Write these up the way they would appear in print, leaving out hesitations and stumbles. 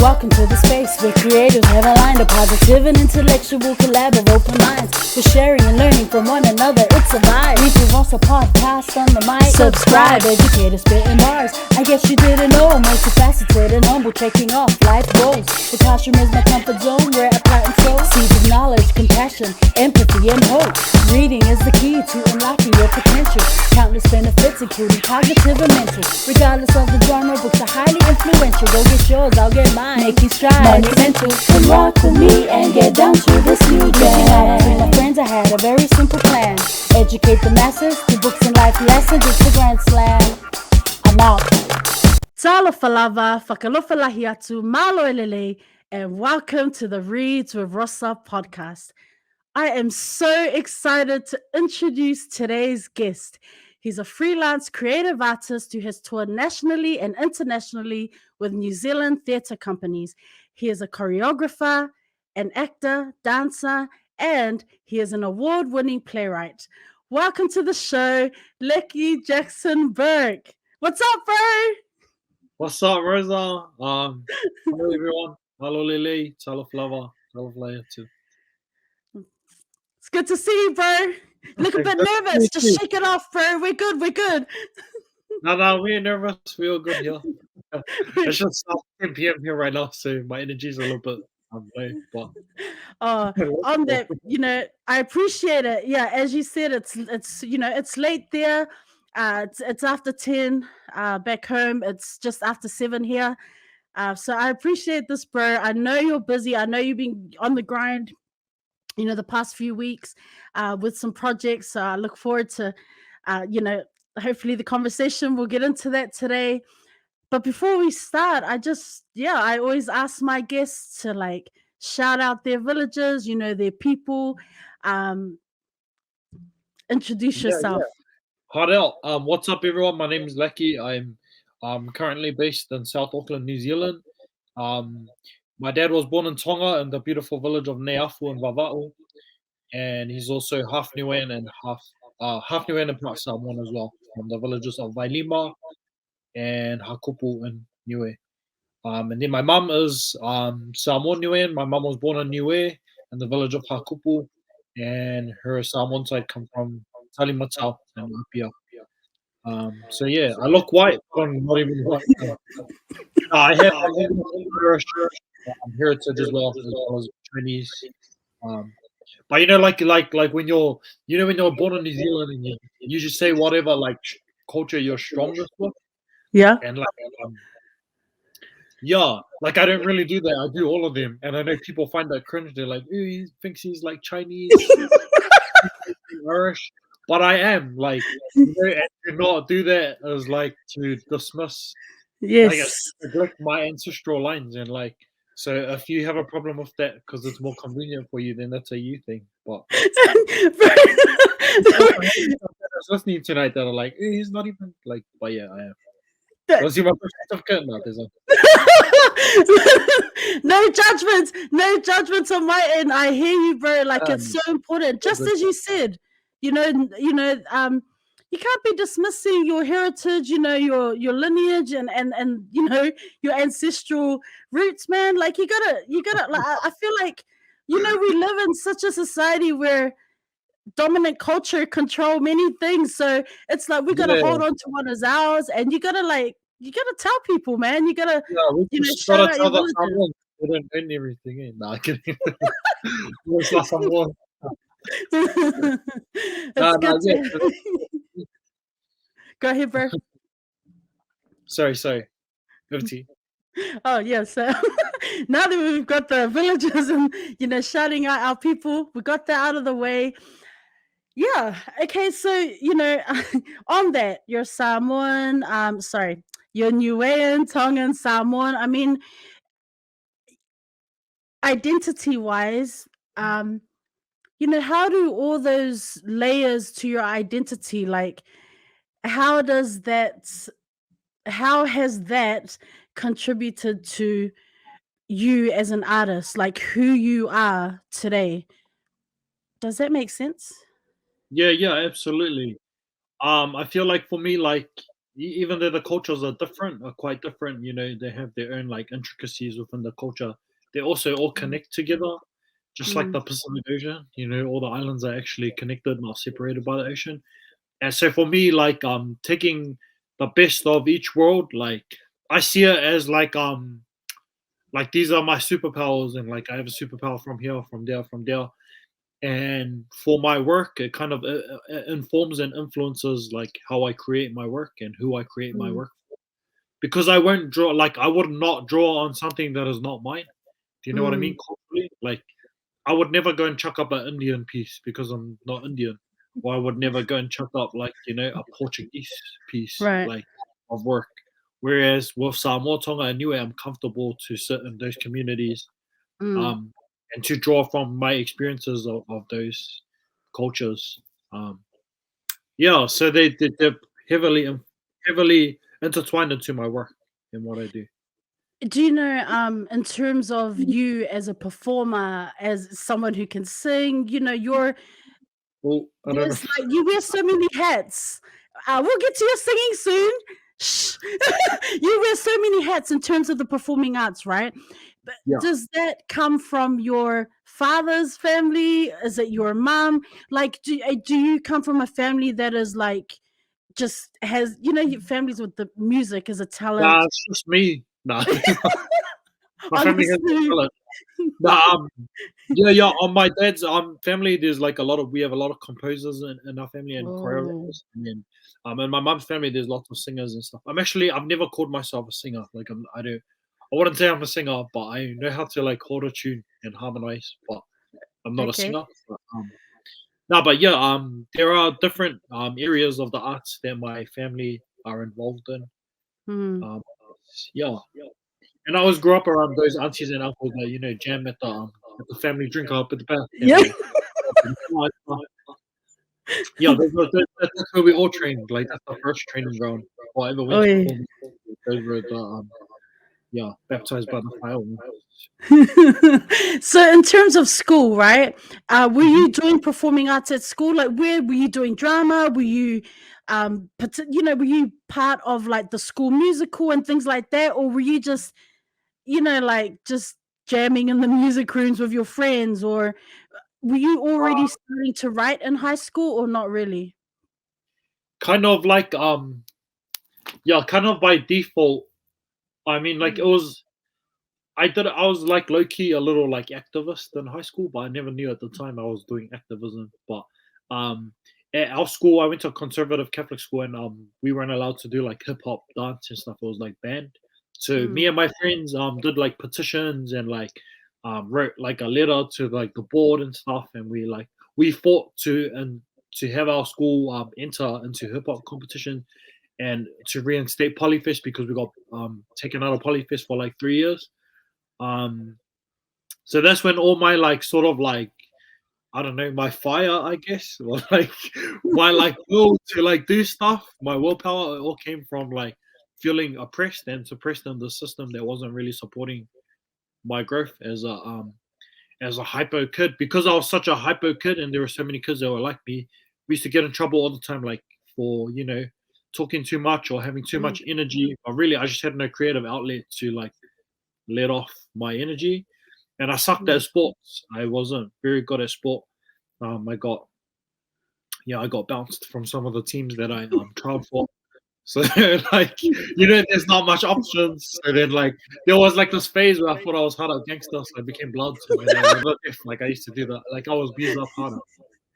Welcome to the space where creators have aligned a positive and intellectual collab of open minds. For sharing and learning from one another, it's a vibe. We do Rosa podcast on the mic. Subscribe, educator spitting bars. I guess you didn't know I'm multifaceted and humble, taking off life goals. The classroom is my comfort zone where I plant and sow seeds of knowledge, compassion, empathy, and hope. Reading is the key to unlocking your potential. Countless benefits, including cognitive and mental. Regardless of the genre, books are highly influential. Go get yours, I'll get mine. Making strides, monumental. Come rock with me and get down to this new jam. With my friends, I had a very simple plan. Educate the masses through books and life lessons. It's the grand slam. I'm out. Tala falava, whakalofalahi atu, malo elele, and welcome to the Reads with Rosa podcast. I am so excited to introduce today's guest. He's a freelance creative artist who has toured nationally and internationally with New Zealand theatre companies. He is a choreographer, an actor, dancer, and he is an award-winning playwright. Welcome to the show, Leki Jackson-Bourke. What's up, bro? What's up, Rosa? Hello, everyone. Hello, Lily. Hello, Flava. Hello, Flava, too. It's good to see you, bro. Look a bit nervous. Just shake it off, bro. We're good. No, we ain't nervous. We're all good here. It's just 10 p.m. here right now, so my energy's a little bit low. But on that, I appreciate it. Yeah, as you said, it's late there. It's after 10 back home. It's just after 7 here. So I appreciate this, bro. I know you're busy. I know you've been on the grind, the past few weeks with some projects. So I look forward to, hopefully the conversation. We'll get into that today. But before we start, I always ask my guests to shout out their villages, their people. Introduce yourself. Hard out. What's up, everyone? My name is Leki. I'm currently based in South Auckland, New Zealand. My dad was born in Tonga in the beautiful village of Neafu in Vava'u. And he's also half Niuean and half Niuean and part Samoan as well, from the villages of Vailima and Hakupu and Niue. And then my mum is Samoan Niuean. My mum was born in Niue in the village of Hakupu, and her Samoan side come from Talimatau and Apia. So yeah, I look white, but I'm not even white. I have Irish heritage as well as Chinese. But like when you're born in New Zealand and you just say whatever culture you're strongest with. Yeah. And I don't really do that. I do all of them, and I know people find that cringe. They're like, "Ooh, he thinks he's like Chinese, Irish," but I am and to not do that is to dismiss, neglect my ancestral lines and So if you have a problem with that because it's more convenient for you, then that's a you thing. But I was listening tonight that are like, he's not even but yeah, I am. Was he my certificate? No, there's no judgments on my end. I hear you, bro. It's so important. Just as you said, you can't be dismissing your heritage, your lineage and your ancestral roots, man. You gotta I feel like, we live in such a society where dominant culture control many things. So it's we gotta hold on to what is ours, and you gotta tell people, man. You gotta shout out your religion. We don't own everything in. No, I can't. It's not someone. Go ahead, bro. Sorry. Over to you. Oh yeah, so now that we've got the villages and shouting out our people, we got that out of the way. Yeah. Okay. So on that, you're Samoan. You're Niuean, Tongan, Samoan. I mean, identity-wise, how do all those layers to your identity, how has that contributed to you as an artist, who you are today? Does that make sense? Yeah, absolutely. I feel like for me, even though the cultures are different, are quite different, they have their own like intricacies within the culture. They also all Mm, connect together, just like mm, the Pacific Ocean. All the islands are actually connected, not separated by the ocean. And so for me, like taking the best of each world, like I see it as like these are my superpowers, and like I have a superpower from here, from there, from there. And for my work, it kind of informs and influences like how I create my work and who I create my mm, work, because I won't draw, like I would not draw on something that is not mine. Do you know what I mm. mean? Culturally, like I would never go and chuck up an Indian piece because I'm not Indian, or I would never go and chuck up like a Portuguese piece Right. like of work. Whereas with Samoa, Tonga, and Niue, I'm comfortable to sit in those communities, Mm. um, and to draw from my experiences of those cultures. Um, yeah, so they're heavily intertwined into my work and what I do. Do you know, in terms of you as a performer, as someone who can sing, you're Well, I don't know. there's like you wear so many hats. We'll get to your singing soon. Shh. You wear so many hats in terms of the performing arts, right? But Yeah. does that come from your father's family? Is it your mom? Like, do you come from a family that is like just has your families with the music as a Nah, talent? it's just me. Nah, my family has no Honestly. talent. Nah, yeah, yeah. On my dad's family, there's like we have a lot of composers in our family and Oh, choreographers, and then in my mom's family, there's lots of singers and stuff. I've never called myself a singer. Like I don't, I wouldn't say I'm a singer, but I know how to like hold a tune and harmonize. But I'm not a okay. singer. But, no, but yeah, there are different areas of the arts that my family are involved in. Hmm. Um, yeah, and I always grew up around those aunties and uncles that jam at the family drink up at the back, and Yeah. yeah, that's where we all trained. Like that's the first training ground. Or I ever went Oh, to yeah. perform. Those were the yeah, baptized by the fire. So in terms of school, right? Were Mhm. you doing performing arts at school? Like where were you doing drama? Were you were you part of like the school musical and things like that? Or were you just, like just jamming in the music rooms with your friends? Or were you already starting to write in high school or not really? Kind of like yeah, kind of by default. I mean, like it Mm, was I was like low key a little like activist in high school, but I never knew at the time I was doing activism. But um, at our school, I went to a conservative Catholic school, and we weren't allowed to do like hip hop dance and stuff. It was like banned. So me mm, and my friends did like petitions and like wrote like a letter to like the board and stuff, and we fought to have our school enter into hip hop competition and to reinstate Polyfest because we got taken out of Polyfest for like 3 years. um, so that's when all my like sort of like I don't know, my fire, I guess, or like my like will to like do stuff, my willpower, it all came from like feeling oppressed and suppressed in the system that wasn't really supporting my growth as a hypo kid. Because I was such a hypo kid and there were so many kids that were like me, we used to get in trouble all the time, like for talking too much or having too mm, much energy. But really I just had no creative outlet to like let off my energy. And I sucked mm, at sports. I wasn't very good at sport. I got I got bounced from some of the teams that I tried for. So like there's not much options. So then like there was like this phase where I thought I was hard at gangster, so I became bloods and then I never if like I used to do that. Like I was beat up harder.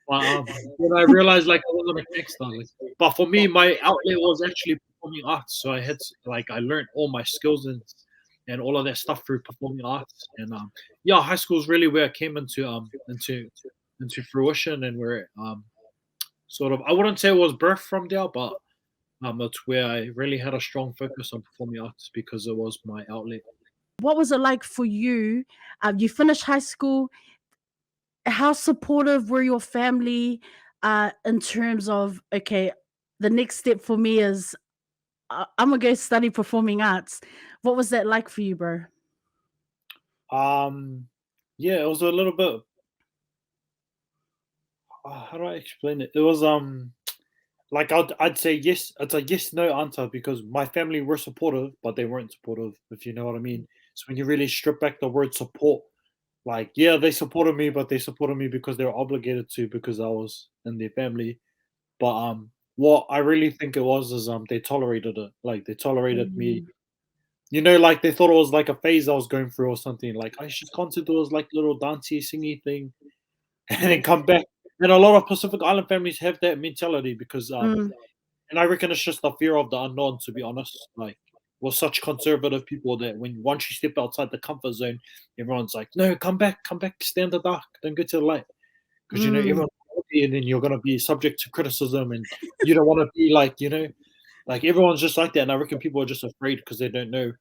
But then I realized like I wasn't a gangster. Like, but for me, my outlet was actually performing arts. So like I learned all my skills and all of that stuff through performing arts. And yeah, high school is really where I came into fruition and where sort of I wouldn't say it was birth from there, but it's where I really had a strong focus on performing arts because it was my outlet. What was it like for you? You finished high school. How supportive were your family in terms of, okay, the next step for me is I'm gonna go study performing arts. What was that like for you, bro? Um, yeah, it was a little bit. How do I explain it? It was like I'd say yes. It's a yes no answer because my family were supportive, but they weren't supportive. If you know what I mean. So when you really strip back the word support, like yeah, they supported me, but they supported me because they were obligated to because I was in their family. But what I really think it was is they tolerated it. Like they tolerated me. Mm, Like they thought it was like a phase I was going through or something. Like I should consider it was like little dancey, singy thing, and then come back. And a lot of Pacific Island families have that mentality because mm, and I reckon it's just the fear of the unknown, to be honest. Like, we're such conservative people that when once you step outside the comfort zone, everyone's like, "No, come back, stay in the dark, don't go to the light," because mm, everyone, and then you're gonna be subject to criticism, and you don't want to be like, like everyone's just like that. And I reckon people are just afraid because they don't know.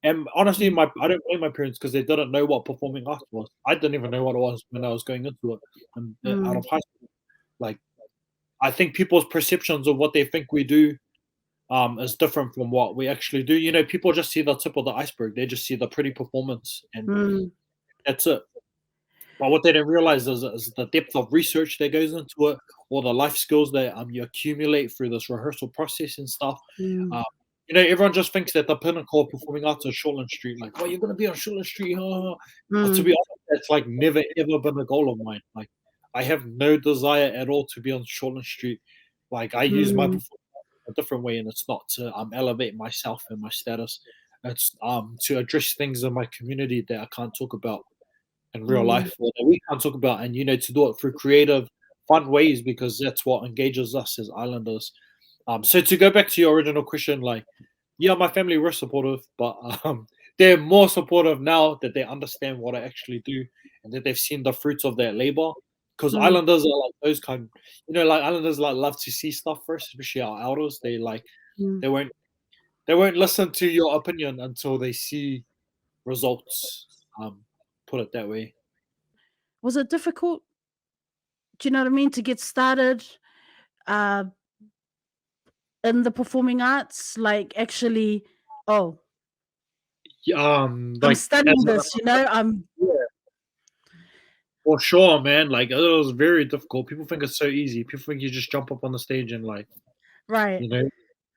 And honestly, mm, I don't blame my parents because they didn't know what performing arts was. I didn't even know what it was when I was going into it and out mm, of high school. Like, I think people's perceptions of what they think we do is different from what we actually do. People just see the tip of the iceberg. They just see the pretty performance, and mm, that's it. But what they don't realize is the depth of research that goes into it, or the life skills that you accumulate through this rehearsal process and stuff. mm, Um, everyone just thinks that the pinnacle of performing arts is Shortland Street. Like, oh, you're going to be on Shortland Street. But to mm, be honest, that's like never ever been a goal of mine. Like, I have no desire at all to be on Shortland Street. Like, I use my mm, performance a different way, and it's not to elevate myself and my status. It's to address things in my community that I can't talk about in real mm, life or that we can't talk about, and to do it through creative, fun ways because that's what engages us as islanders. So to go back to your original question, like, yeah, my family were supportive, but they're more supportive now that they understand what I actually do and that they've seen the fruits of their labor. Because mm, islanders are like those kind, like islanders like love to see stuff first, especially our elders. They like mm. they won't they won't listen to your opinion until they see results. Put it that way. Was it difficult? Do you know what I mean? To get started uh, in the performing arts, like actually, oh, I'm Like as studying a, this. I'm yeah, for sure, man. Like it was very difficult. People think it's so easy. People think you just jump up on the stage and like right. you know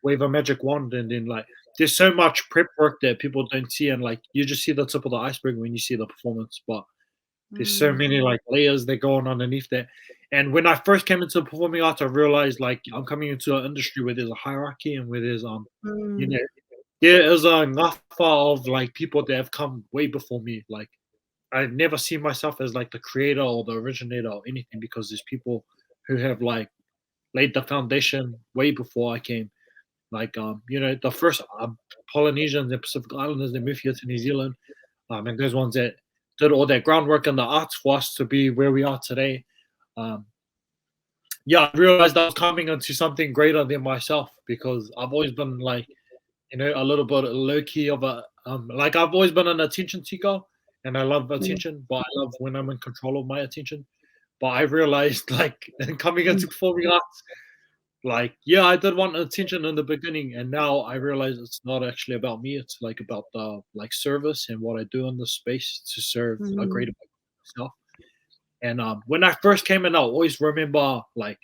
wave a magic wand, and then like there's so much prep work that people don't see, and like you just see the tip of the iceberg when you see the performance. But there's so Mm, many like layers that go on underneath that. And when I first came into performing arts, I realized like I'm coming into an industry where there's a hierarchy and where there's you mm, know, there is a ngafa of like people that have come way before me. Like I've never seen myself as like the creator or the originator or anything because there's people who have like laid the foundation way before I came. Like the first Polynesians and Pacific Islanders that moved here to New Zealand, and those ones that did all that groundwork in the arts for us to be where we are today. Um, yeah, I realized I was coming into something greater than myself because I've always been like, a little bit low key of a like I've always been an attention seeker and I love mm, attention, but I love when I'm in control of my attention. But I realized like coming mm, into performing arts, like yeah, I did want attention in the beginning, and now I realize it's not actually about me. It's like about the like service and what I do in the space to serve a mm, greater myself. And when I first came in, I always remember like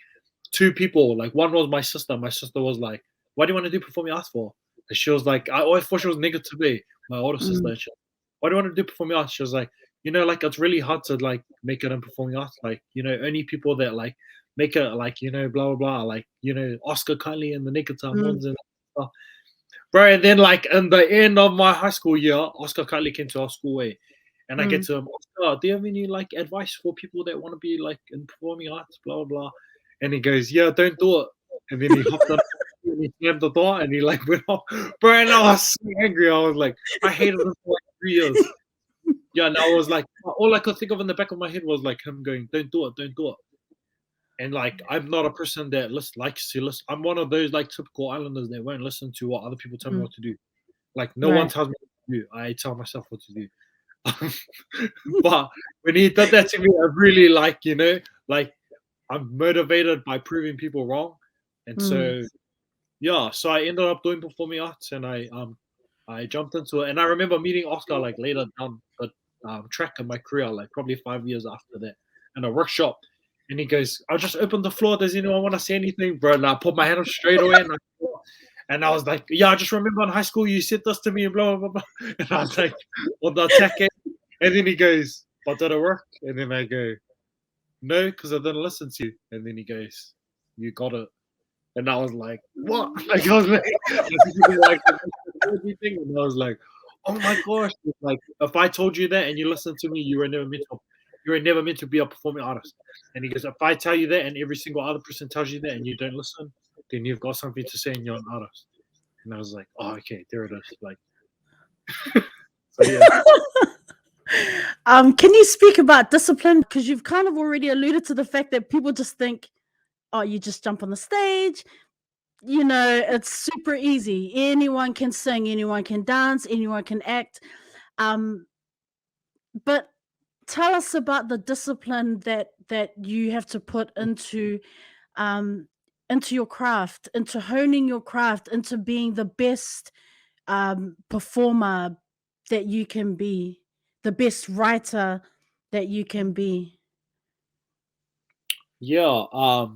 two people. Like one was my sister. My sister was like, "Why do you want to do performing arts for?" And she was like, "I always thought she was negative. My older sister. mm, And she, why do you want to do performing arts?" She was like, like it's really hard to like make it in performing arts. Like only people that like make it like blah blah blah. Like Oscar Kylie and the Nikita mm, Mons and stuff. Bro, and then like in the end of my high school year, Oscar Kylie came to our school way. And I get mm. to him, Oscar, do you have any like advice for people that want to be like in performing arts, blah blah blah. And he goes, yeah, don't do it. And then he hopped on and he slammed the door and he like went off. Bro, and I was so angry. I was like, I hated him for like 3 years. Yeah, and I was like, all I could think of in the back of my head was like him going, don't do it, don't do it. And like, I'm not a person that likes to listen. I'm one of those like typical islanders that won't listen to what other people tell me Mm. what to do. Like, no one Right. tells me what to do. I tell myself what to do. But when he did that to me, I really like, like I'm motivated by proving people wrong. And Mm, so yeah, so I ended up doing performing arts and I jumped into it. And I remember meeting Oscar like later down the track in my career, like probably 5 years after that, in a workshop. And he goes, "I'll just open the floor. Does anyone want to say anything, bro?" And I put my hand up straight away, and I was like, "Yeah, I just remember in high school you said this to me, blah blah blah." And I was like, "What the attack?" And then he goes, "But did it work?" And then I go, "No, because I didn't listen to you." And then he goes, "You got it." And I was like, "What?" Like I was like, everything, and I was like, "Oh my gosh!" Like if I told you that and you listened to me, you were never meant to be a performing artist. And he goes, "If I tell you that and every single other person tells you that and you don't listen, then you've got something to say and you're an artist." And I was like, "Oh, okay, there it is." Like, so yeah. Can you speak about discipline? Because you've kind of already alluded to the fact that people just think, oh, you just jump on the stage, it's super easy. Anyone can sing, anyone can dance, anyone can act. But tell us about the discipline that you have to put into your craft, into honing your craft, into being the best performer that you can be, the best writer that you can be. Yeah,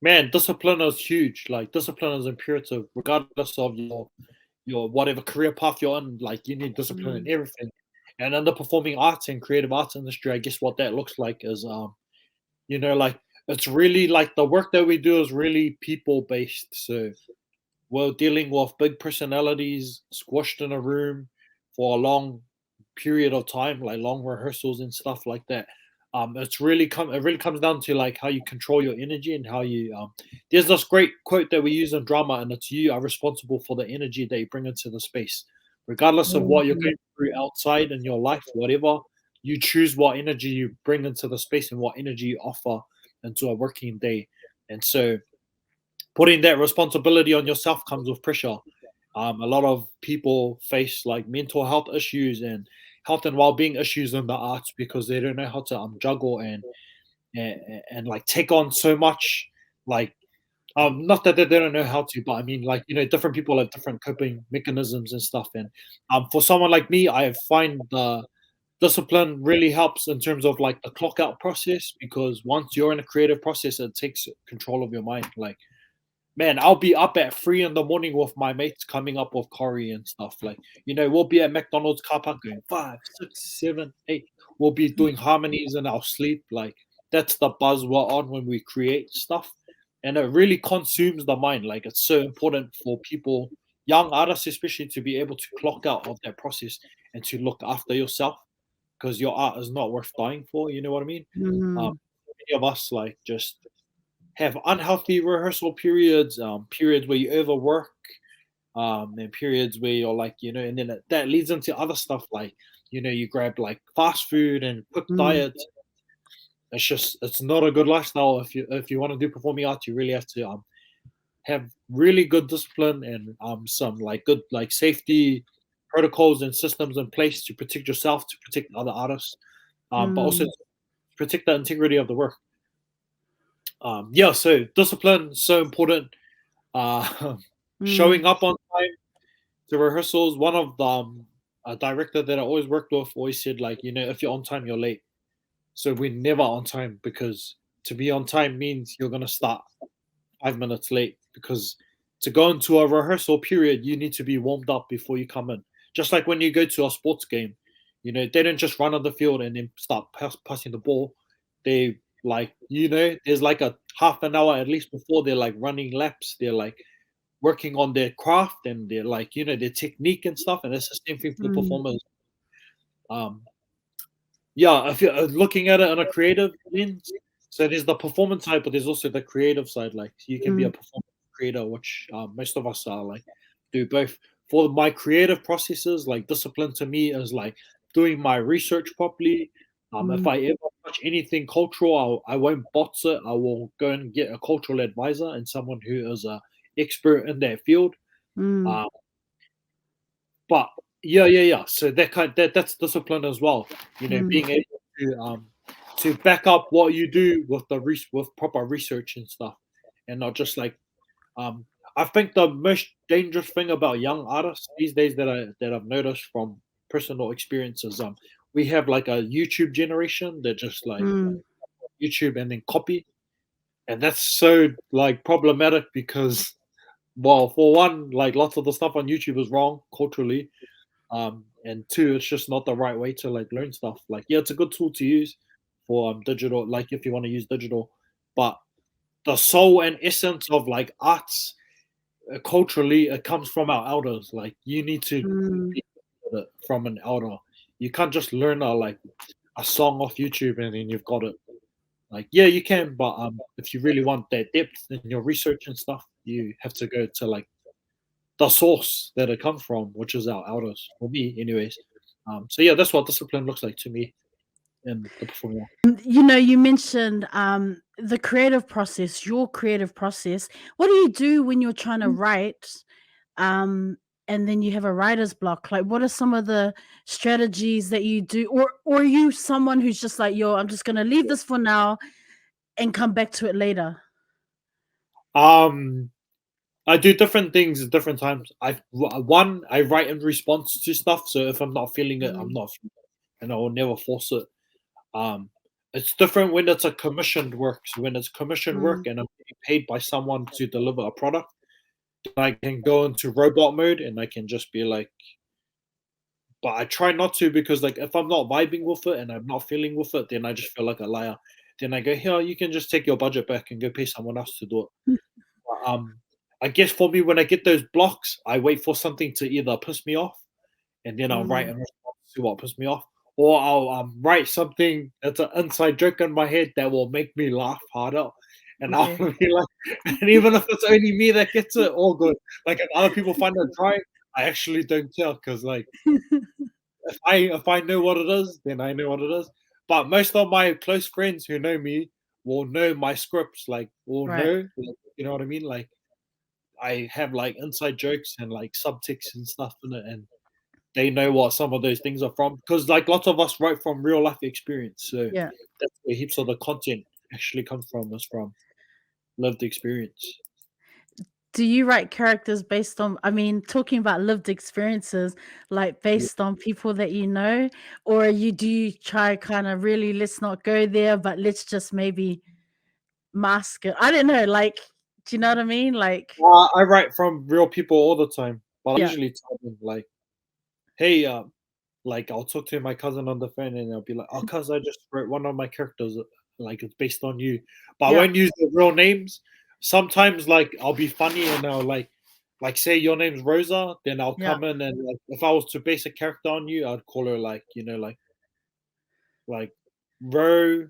man, discipline is huge. Like discipline is imperative, regardless of your whatever career path you're on. Like you need discipline in Mm, everything. And in the performing arts and creative arts industry, I guess what that looks like is like it's really like the work that we do is really people based. So we're dealing with big personalities squashed in a room for a long period of time, like long rehearsals and stuff like that. It really comes down to like how you control your energy and how you there's this great quote that we use in drama, and it's you are responsible for the energy that you bring into the space. Regardless of what you're mm, going through outside in your life, whatever, you choose what energy you bring into the space and what energy you offer into a working day. And so putting that responsibility on yourself comes with pressure. A lot of people face like mental health issues and health and well-being issues in the arts because they don't know how to juggle and, and like take on so much. Like not that they don't know how to, but I mean like different people have different coping mechanisms and stuff. And for someone like me, I find the discipline really helps in terms of like the clock out process, because once you're in a creative process, it takes control of your mind. Like, man, I'll be up at 3 in the morning with my mates coming up with curry and stuff. Like, we'll be at McDonald's car park going 5, 6, 7, 8. We'll be doing harmonies in our sleep. Like, that's the buzz we're on when we create stuff. And it really consumes the mind. Like, it's so important for people, young artists especially, to be able to clock out of that process and to look after yourself, because your art is not worth dying for. You know what I mean? mm, Many of us, like, just have unhealthy rehearsal periods, periods where you overwork, and periods where you're like, and then that leads into other stuff like, you grab like fast food and quick mm, diets. It's not a good lifestyle. If you want to do performing arts, you really have to have really good discipline and some like good like safety protocols and systems in place to protect yourself, to protect other artists, but also mm, to protect the integrity of the work. Yeah, so discipline so important. mm, Showing up on time to rehearsals. One of the a director that I always worked with always said, like, if you're on time, you're late. So we're never on time, because to be on time means you're gonna start 5 minutes late, because to go into a rehearsal period, you need to be warmed up before you come in. Just like when you go to a sports game, they don't just run on the field and then start passing the ball. They like, there's like a half an hour at least before they're like running laps. They're like working on their craft and their like, their technique and stuff. And it's the same thing for mm, performers. Um, yeah, if you're looking at it on a creative lens, so there's the performance side, but there's also the creative side. Like you can be a mm, performance creator, which most of us are like do both. For my creative processes, like discipline to me is like doing my research properly. If mm, I ever touch anything cultural, I won't bots it. I will go and get a cultural advisor and someone who is a expert in that field. mm, Um, but yeah. So that's discipline as well. mm, Being able to back up what you do with with proper research and stuff, and not just like um. I think the most dangerous thing about young artists these days that I've noticed from personal experiences, we have like a YouTube generation that just like mm, YouTube and then copy, and that's so like problematic because, well, for one, like lots of the stuff on YouTube is wrong culturally, and two, it's just not the right way to like learn stuff. Like, yeah, it's a good tool to use for digital, like if you want to use digital, but the soul and essence of like arts culturally, it comes from our elders. Like, you need to Mm, be from an elder. You can't just learn a song off YouTube and then you've got it. Like, yeah, you can, but if you really want that depth in your research and stuff, you have to go to like the source that it comes from, which is our elders. For me, anyways. So yeah, that's what discipline looks like to me in the performing arts. you mentioned the creative process, your creative process. What do you do when you're trying to write? Um, and then you have a writer's block. Like, what are some of the strategies that you do, or are you someone who's just like, yo, I'm just gonna leave this for now and come back to it later? Um, I do different things at different times. One, I write in response to stuff. So if I'm not feeling it, I'm Mm, not feeling it, and I will never force it. Um, it's different when it's a commissioned work. So when it's commissioned work mm, and I'm getting paid by someone to deliver a product, then I can go into robot mode and I can just be like, but I try not to because like if I'm not vibing with it and I'm not feeling with it, then I just feel like a liar. Then I go, here, you can just take your budget back and go pay someone else to do it. But, I guess for me, when I get those blocks, I wait for something to either piss me off, and then I'll write mm, in response to what pissed me off, or I'll write something that's an inside joke in my head that will make me laugh harder, and I'll okay. be like, and even if it's only me that gets it, all good. Like if other people find it dry, I actually don't care because like if I know what it is, then I know what it is. But most of my close friends who know me will know my scripts, like will Right. know, like, you know what I mean? Like I have like inside jokes and like subtext and stuff in it, and they know what some of those things are from because like lots of us write from real life experience. So Yeah. that's where heaps of the content actually comes from, is from lived experience. Do you write characters based on, I mean, talking about lived experiences, like Yeah. based on people that you know? Or do you try kind of really, let's not go there, but let's just maybe mask it? I don't know, like, do you know what I mean? Like, I write from real people all the time, but I yeah, usually tell them like, "Hey, like I'll talk to my cousin on the phone and I'll be like, "Oh, cuz I just wrote one of my characters, like it's based on you," but I yeah, won't use the real names. Sometimes like I'll be funny and I'll like say your name's Rosa, then I'll yeah. come in and like if I was to base a character on you, I'd call her like like Ro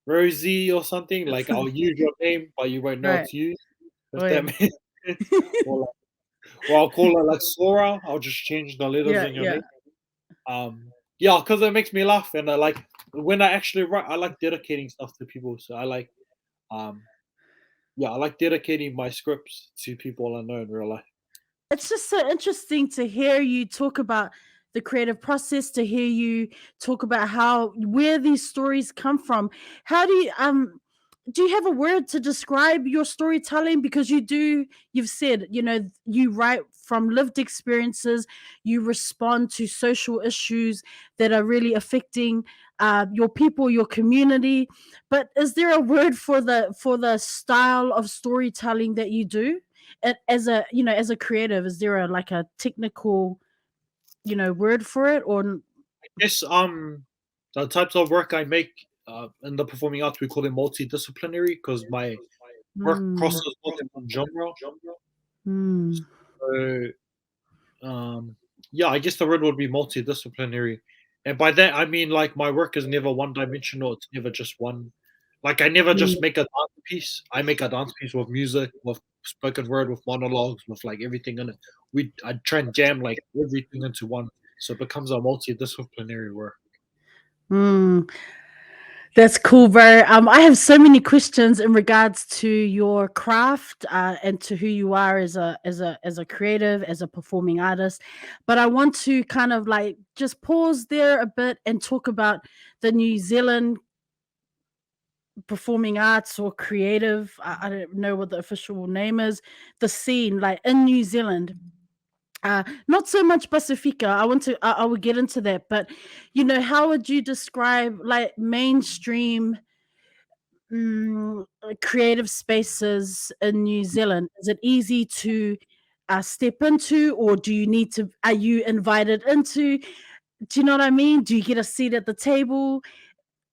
Rosie or something. Like I'll use your name, but you won't know Right. it's you. If Oh, that yeah. makes sense. Or like, or I'll call her like Sora. I'll just change the letters Yeah, in your yeah. name. Yeah, because it makes me laugh, and I like when I actually write. I like dedicating stuff to people, so I like um yeah, I like dedicating my scripts to people I know in real life. It's just so interesting to hear you talk about the creative process, to hear you talk about how where these stories come from. How do you have a word to describe your storytelling? Because you've said, you write from lived experiences, you respond to social issues that are really affecting your people, your community. But is there a word for the style of storytelling that you do? As a as a creative, is there a like a technical word for it, or Yes, the types of work I make in the performing arts, we call it multidisciplinary because my work mm, crosses more than one genre. mm, So, um, yeah, I guess the word would be multidisciplinary, and by that I mean like my work is never one dimensional. It's never just one. Like I never just mm. make a dance piece. I make a dance piece with music, with spoken word, with monologues, with like everything in it. I try and jam like everything into one, so it becomes a multidisciplinary work. Mm. That's cool, bro. I have so many questions in regards to your craft and to who you are as a creative, as a performing artist. But I want to kind of like just pause there a bit and talk about the New Zealand performing arts or creative. I don't know what the official name is. The scene, like in New Zealand. Not so much Pacifica. I will get into that, but how would you describe like mainstream creative spaces in New Zealand? Is it easy to step into, or do you need to? Are you invited into? Do you know what I mean? Do you get a seat at the table?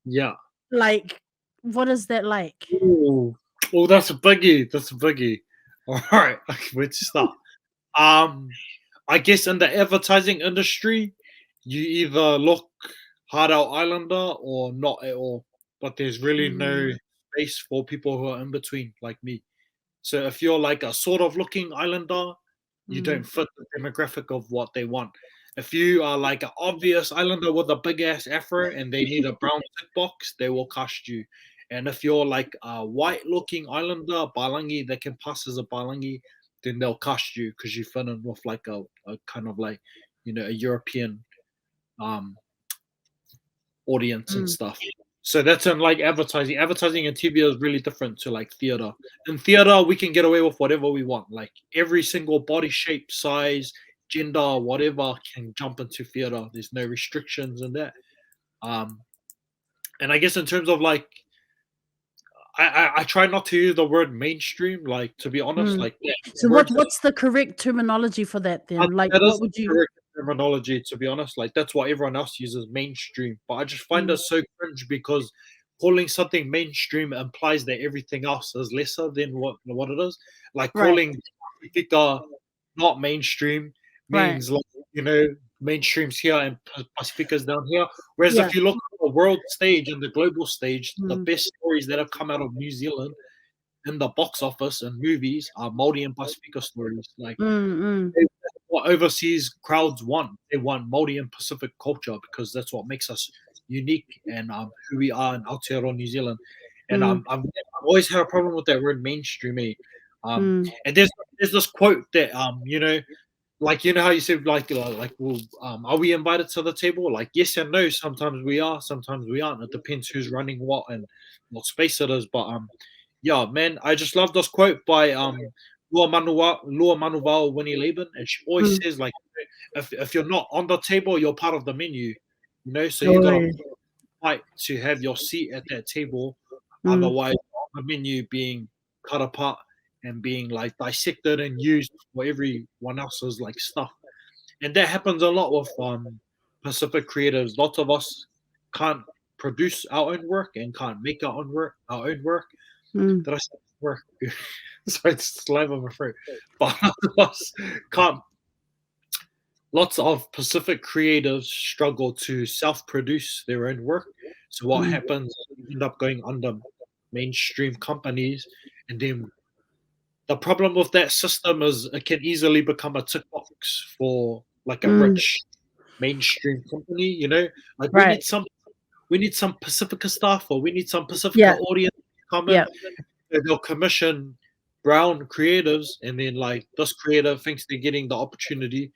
Yeah. Like, what is that like? Ooh. Oh, that's a biggie. That's a biggie. All right. Where to start? Um, I guess in the advertising industry, you either look hard out Islander or not at all. But there's really no Mm, space for people who are in between, like me. So if you're like a sort of looking Islander, you don't mm, fit the demographic of what they want. If you are like an obvious Islander with a big ass afro and they need a brown tick box, they will cast you. And if you're like a white looking Islander, Balangi, that can pass as a Balangi, then they'll cast you because you fit in with like a kind of like, a European um audience and mm, stuff. So that's in like advertising. Advertising and TV is really different to like theater. In theater, we can get away with whatever we want. Like every single body shape, size, gender, whatever can jump into theater. There's no restrictions in that. Um, and I guess in terms of like, I try not to use the word mainstream. Like to be honest, mm. like yeah, So words what's the correct terminology for that then? Like, that what is would you? correct terminology, to be honest. Like that's what everyone else uses, mainstream. But I just find Mm, it so cringe because calling something mainstream implies that everything else is lesser than what it is. Like right, calling Pacifica not mainstream right. means like mainstream's here and Pacifica's down here. Whereas Yeah. if you look at the world stage and the global stage, the Mm, best stories that have come out of New Zealand in the box office and movies are Maori and Pacifica stories. Like mm, mm, what overseas crowds want. They want Māori and Pacific culture because that's what makes us unique and who we are in Aotearoa, New Zealand. And mm, I've always had a problem with that word mainstream. mm, And there's this quote that like how you said well, are we invited to the table? Like yes and no. Sometimes we are, sometimes we aren't. It depends who's running what and what space it is. But yeah, man, I just love this quote by Lua Manuwa Winnie Laban, and she always mm. says like, if you're not on the table, you're part of the menu. So you gotta Oh, fight to have your seat at that table. mm, Otherwise, the menu being cut apart and being like dissected and used for everyone else's like stuff. And that happens a lot with Pacific creatives. Lots of us can't produce our own work and can't make our own work. mm, Did I say work? Sorry, it's slime on my throat. But lots of us can't. Lots of Pacific creatives struggle to self-produce their own work. So what mm, happens? You end up going under mainstream companies, and then the problem with that system is it can easily become a tick box for like a mm. rich mainstream company. Like Right. we need some Pacifica stuff, or we need some Pacifica Yeah. audience to come in. Yeah. They'll commission brown creatives, and then like this creative thinks they're getting the opportunity,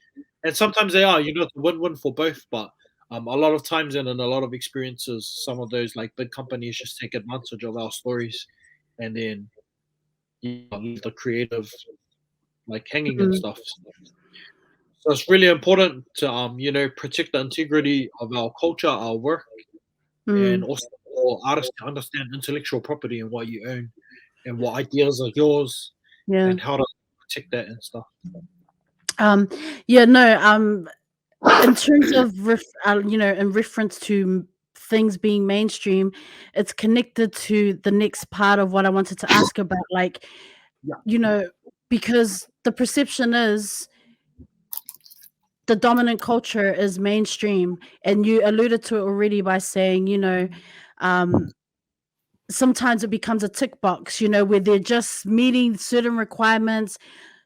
and sometimes they are. It's a win-win for both. But a lot of times and in a lot of experiences, some of those like big companies just take advantage of our stories, and then leave the creative like hanging and Mm, stuff. So it's really important to protect the integrity of our culture, our work, and mm. also for artists to understand intellectual property and what you own and what ideas are yours Yeah. and how to protect that and stuff. Um, yeah, no, in terms of in reference to things being mainstream, it's connected to the next part of what I wanted to ask about, like, Yeah. you know, because the perception is the dominant culture is mainstream, and you alluded to it already by saying, um, sometimes it becomes a tick box, where they're just meeting certain requirements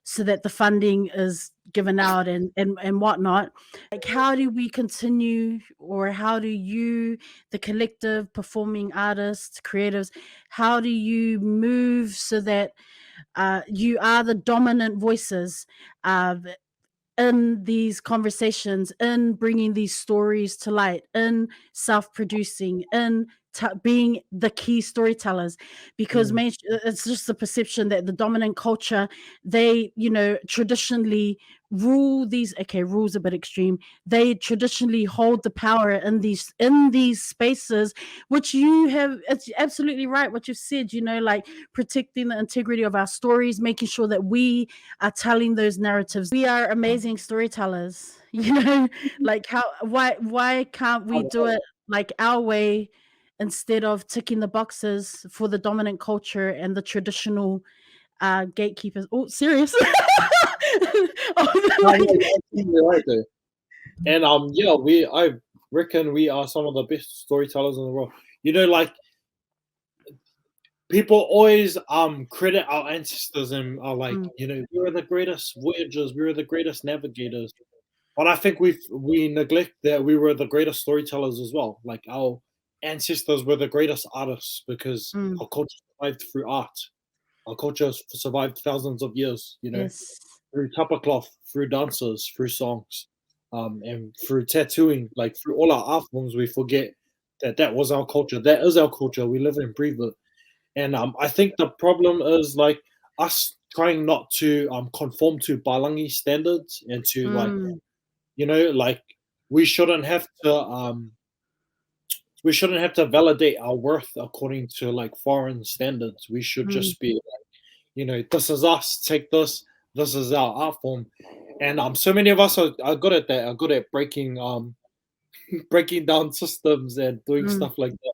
so that the funding is given out and whatnot. Like, how do we continue, or how do you, the collective performing artists, creatives, how do you move so that you are the dominant voices uh, in these conversations, in bringing these stories to light, in self-producing, in being the key storytellers, because it's just the perception that the dominant culture, they, traditionally rule these. Okay, rules a bit extreme. They traditionally hold the power in these spaces, which you have. It's absolutely right what you've said. Like protecting the integrity of our stories, making sure that we are telling those narratives. We are amazing storytellers. Like why can't we do it like our way, instead of ticking the boxes for the dominant culture and the traditional gatekeepers? Oh, serious. No, you're absolutely right there. And yeah, I reckon we are some of the best storytellers in the world. Like people always credit our ancestors and are like, we were the greatest voyagers, we were the greatest navigators. But I think we neglect that we were the greatest storytellers as well. Like our ancestors were the greatest artists because our culture survived through art. Our culture survived thousands of years, Yes. through tapa cloth, through dances, through songs, and through tattooing. Like through all our art forms, we forget that was our culture. That is our culture. We live and breathe it. And I think the problem is like us trying not to conform to Balangi standards and to like we shouldn't have to validate our worth according to like foreign standards. We should just be like, this is us, take this, this is our art form. And so many of us are good at that, are good at breaking breaking down systems and doing stuff like that.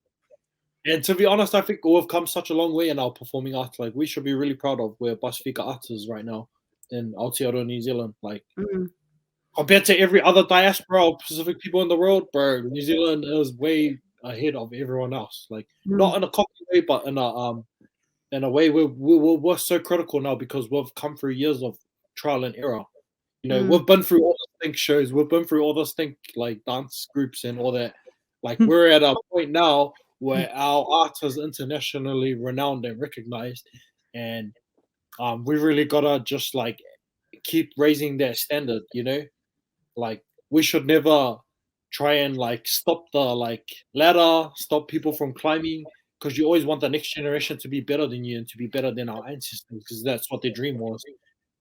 And to be honest, I think we've come such a long way in our performing arts. Like we should be really proud of where Pacifica Arts is right now in Aotearoa, New Zealand. Like compared to every other diaspora or Pacific people in the world, bro, New Zealand is way ahead of everyone else. Like not in a cocky way, but in a way where we're so critical now because we've come through years of trial and error. We've been through all the think shows, we've been through all the think like dance groups and all that. Like we're at a point now where our art is internationally renowned and recognized, and we really gotta just like keep raising that standard. Like we should never try and like stop the like ladder, stop people from climbing, because you always want the next generation to be better than you and to be better than our ancestors, because that's what their dream was.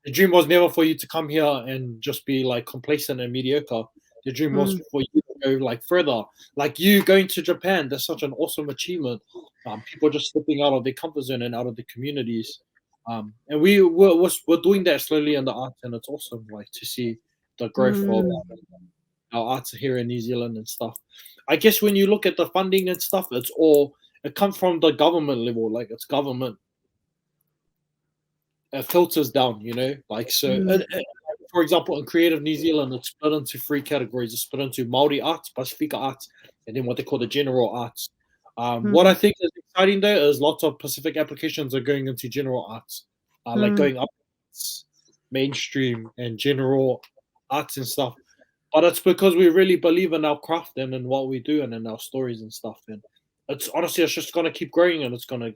The dream was never for you to come here and just be like complacent and mediocre. The dream was for you to go like further. Like you going to Japan, that's such an awesome achievement. People just stepping out of their comfort zone and out of the communities. And we're doing that slowly in the arts, and it's awesome like to see the growth of our arts here in New Zealand and stuff. I guess when you look at the funding and stuff, it comes from the government level. Like it's government. It filters down, like so. For example, in Creative New Zealand, it's split into 3 categories. It's split into Māori arts, Pacifica arts, and then what they call the general arts. What I think is exciting though is lots of Pacific applications are going into general arts, like going up mainstream and general arts and stuff. But it's because we really believe in our craft and in what we do and in our stories and stuff. And it's just gonna keep growing, and it's gonna,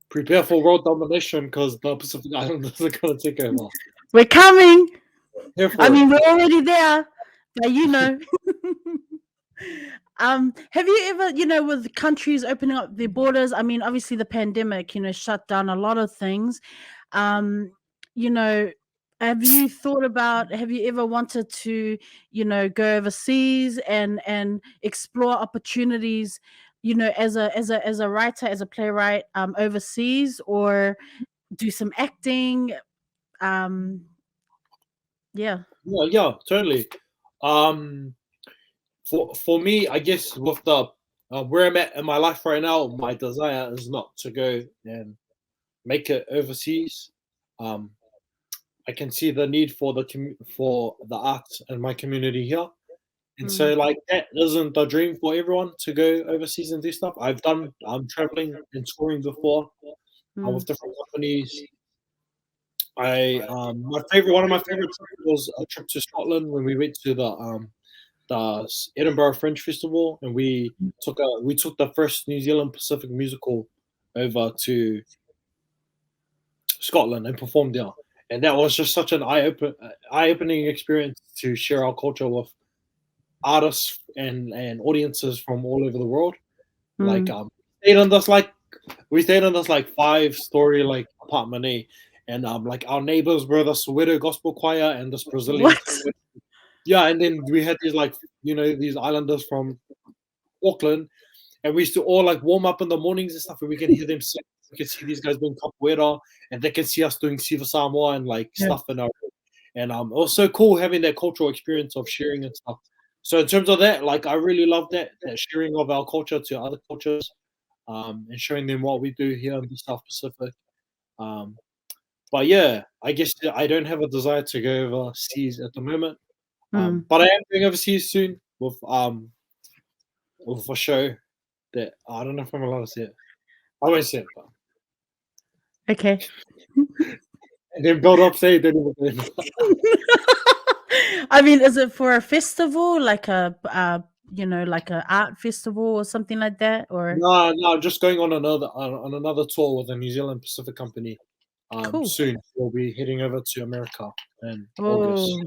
prepare for world domination because the Pacific Islanders are gonna take over. We're coming. Here for I mean, it. we're already there, but have you ever, with countries opening up their borders? I mean, obviously the pandemic, shut down a lot of things. Have you thought about? Have you ever wanted to, go overseas and explore opportunities? As a writer, as a playwright, overseas, or do some acting. Yeah, totally. For me, I guess with the where I'm at in my life right now, my desire is not to go and make it overseas. I can see the need for the arts in my community here, and so like that isn't the dream for everyone to go overseas and do stuff. I've done traveling and touring before with different companies. One of my favorite trips was a trip to Scotland when we went to the Edinburgh Fringe Festival, and we took the first New Zealand Pacific musical over to Scotland and performed there. And that was just such an eye-opening experience to share our culture with artists and audiences from all over the world. Like Mm. stayed on this like we stayed on this like 5-story like apartment A, and like our neighbors were the Soweto Gospel Choir and this Brazilian What? team. Yeah, and then we had these like these islanders from Auckland, and we used to all like warm up in the mornings and stuff, and we can hear them sing. We can see these guys doing capoeira, and they can see us doing Siva Samoa and like Yeah. stuff in our. And it was so cool having that cultural experience of sharing and stuff. So in terms of that, like I really love that sharing of our culture to other cultures, and showing them what we do here in the South Pacific. Um, but yeah, I guess I don't have a desire to go overseas at the moment. Mm. But I am going overseas soon with a show that I don't know if I'm allowed to say it. I won't say it. But Okay. and then build up say it. I mean, is it for a festival, like like a art festival or something like that, or? No, just going on another tour with a New Zealand Pacific company. Cool. Soon we'll be heading over to America in August. Oh,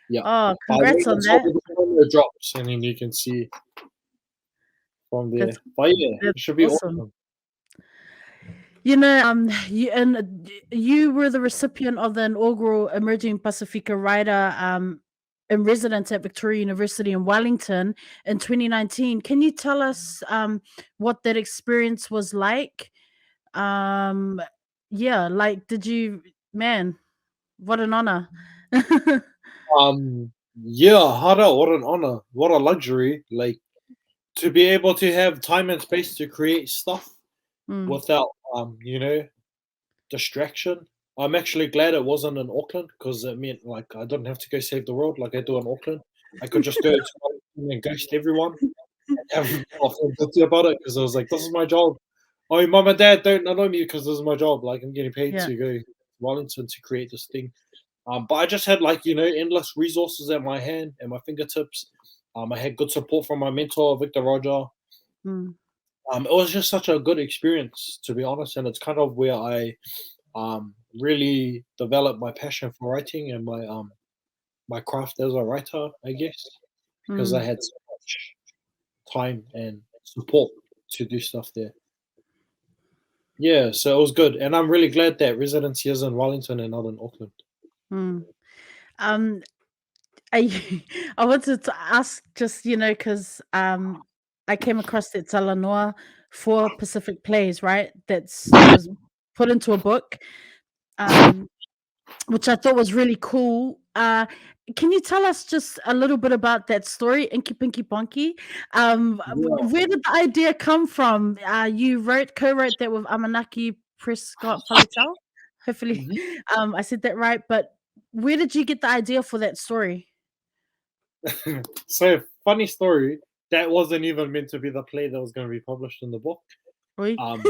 Yeah, oh, but I wait congrats on until that. the video drops, and then you can see from there. That's But yeah, it that's should be awesome. awesome. You were the recipient of the inaugural Emerging Pacifica Writer in residence at Victoria University in Wellington in 2019. Can you tell us what that experience was like? Um, yeah, like did you, man? What an honor. Yeah, Hara, what an honor, what a luxury! Like to be able to have time and space to create stuff Mm, without distraction. I'm actually glad it wasn't in Auckland because it meant like I didn't have to go save the world like I do in Auckland. I could just go to Wellington and ghost everyone and have I feel guilty about it because I was like, this is my job. Oh, mom and dad don't annoy me because this is my job. Like I'm getting paid yeah. to go to Wellington to create this thing. But I just had like endless resources at my hand and my fingertips. I had good support from my mentor Victor Roger. Mm, It was just such a good experience to be honest, and it's kind of where I really developed my passion for writing and my craft as a writer, I guess, because I mm. had so much time and support to do stuff there. Yeah, so it was good, and I'm really glad that residency is in Wellington and not in Auckland. Mm. Um, I I wanted to ask just, because I came across it Noir for Pacific Plays, right? That was put into a book, um, which I thought was really cool. Can you tell us just a little bit about that story, Inky Pinky Ponky? Yeah. Where did the idea come from? You co-wrote that with Amanaki Prescott Falitel. Hopefully, Mhm. I said that right. But where did you get the idea for that story? So funny story. That wasn't even meant to be the play that was going to be published in the book. Oi? Um,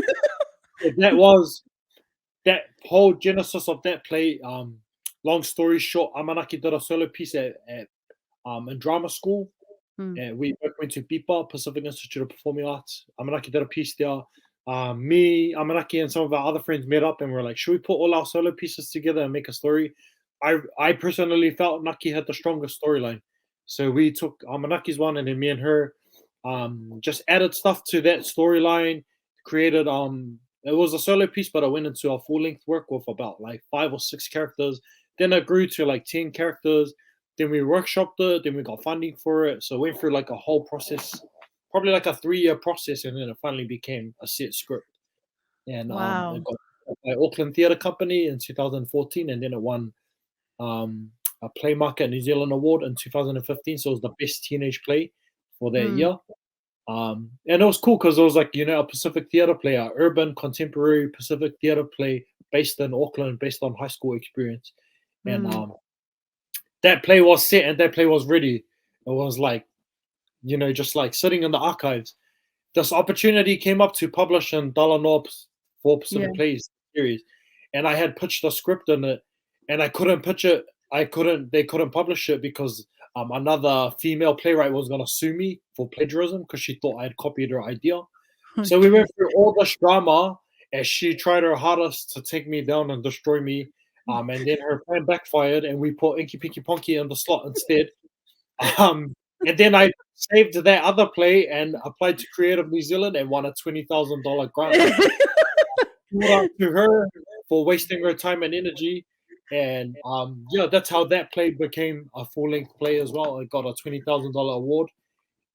that was that whole genesis of that play. Long story short, Amanaki did a solo piece at in drama school. Mm, We both went to PIPA, Pacific Institute of Performing Arts. Amanaki did a piece there. Me, Amanaki, and some of our other friends met up and were like, should we put all our solo pieces together and make a story? I personally felt Naki had the strongest storyline. So we took Amanaki's one and then me and her just added stuff to that storyline, created it was a solo piece, but I went into a full length work with about like 5 or 6 characters. Then it grew to like 10 characters. Then we workshopped it. Then we got funding for it. So went through like a whole process, probably like a 3-year process, and then it finally became a set script. And it wow. got by Auckland Theatre Company in 2014, and then it won a Play Market New Zealand Award in 2015. So it was the best teenage play for that Mm, year. And it was cool because it was like a Pacific theatre play, a urban contemporary Pacific theatre play based in Auckland, based on high school experience. And mm, that play was set and that play was ready. It was like just like sitting in the archives. This opportunity came up to publish in Dalanoa for yeah. Pacific Plays series, and I had pitched a script in it, and I couldn't pitch it. They couldn't publish it because another female playwright was gonna sue me for plagiarism because she thought I had copied her idea. So we Okay. went through all this drama as she tried her hardest to take me down and destroy me. And then her plan backfired, and we put Inky Pinky Ponky in the slot instead. Um, And then I saved that other play and applied to Creative New Zealand and won a $20,000 grant. Shout out to her for wasting her time and energy. And yeah, that's how that play became a full length play as well. It got a $20,000 award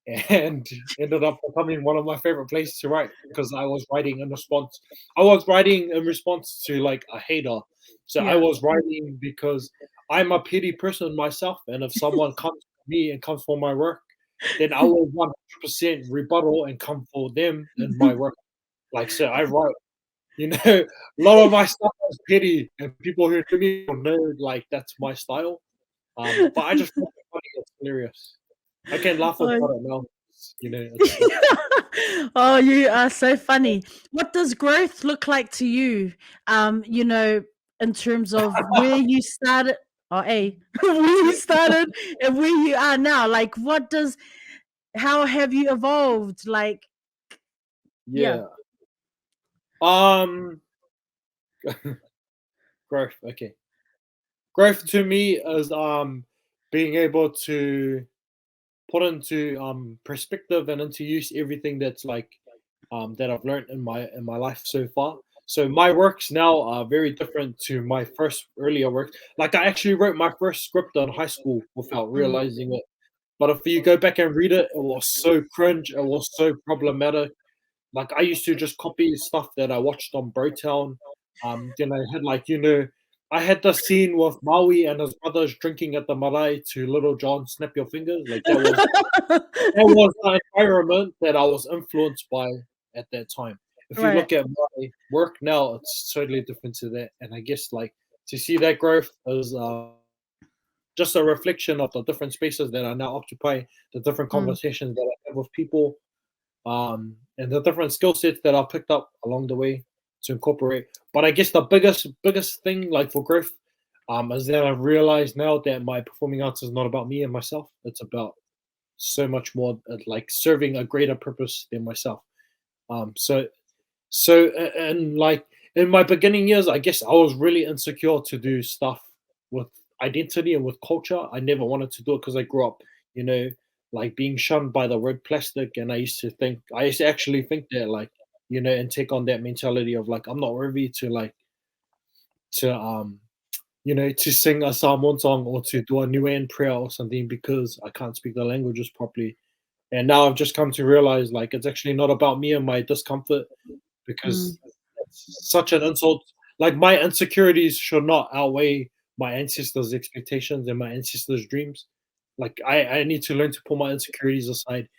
and ended up becoming one of my favorite plays to write because I was writing in response. I was writing in response to like a hater. So I Yeah. was writing because I'm a pity person myself, and if someone comes to me and comes for my work, then I will 100% rebuttal and come for them and my work. Like so, I write. You know, a lot of my stuff is pity, and people who know me will know like that's my style. But I just find it funny. It's hilarious. I can laugh Oh, about it now. You know, it's oh, you are so funny. What does growth look like to you? You know, in terms of where you started, or where you started and where you are now. Like, how have you evolved? Like, yeah, yeah. Um, growth. Okay, growth to me is being able to put into perspective and into use everything that's like that I've learned in my life so far. So my works now are very different to my first earlier works. Like I actually wrote my first script in high school without mm, realizing it. But if you go back and read it, it was so cringe. It was so problematic. Like I used to just copy stuff that I watched on Brotown. Then I had like I had the scene with Maui and his brothers drinking at the marae to Little John Snap Your Fingers. Like that was the environment that I was influenced by at that time. If you right. look at my work now, it's totally different to that. And I guess like to see that growth is just a reflection of the different spaces that I now occupy, the different Mm, conversations that I have with people, and the different skill sets that I picked up along the way to incorporate. But I guess the biggest thing like for growth is that I've realized now that my performing arts is not about me and myself. It's about so much more like serving a greater purpose than myself. And like in my beginning years, I guess I was really insecure to do stuff with identity and with culture. I never wanted to do it because I grew up, you know, like being shunned by the word plastic, and I used to actually think that like, and take on that mentality of like I'm not worthy to like to to sing a Samoan song or to do a Nuan prayer or something because I can't speak the languages properly. And now I've just come to realize like it's actually not about me and my discomfort mm, because it's such an insult. Like my insecurities should not outweigh my ancestors' expectations and my ancestors' dreams. Like I need to learn to put my insecurities aside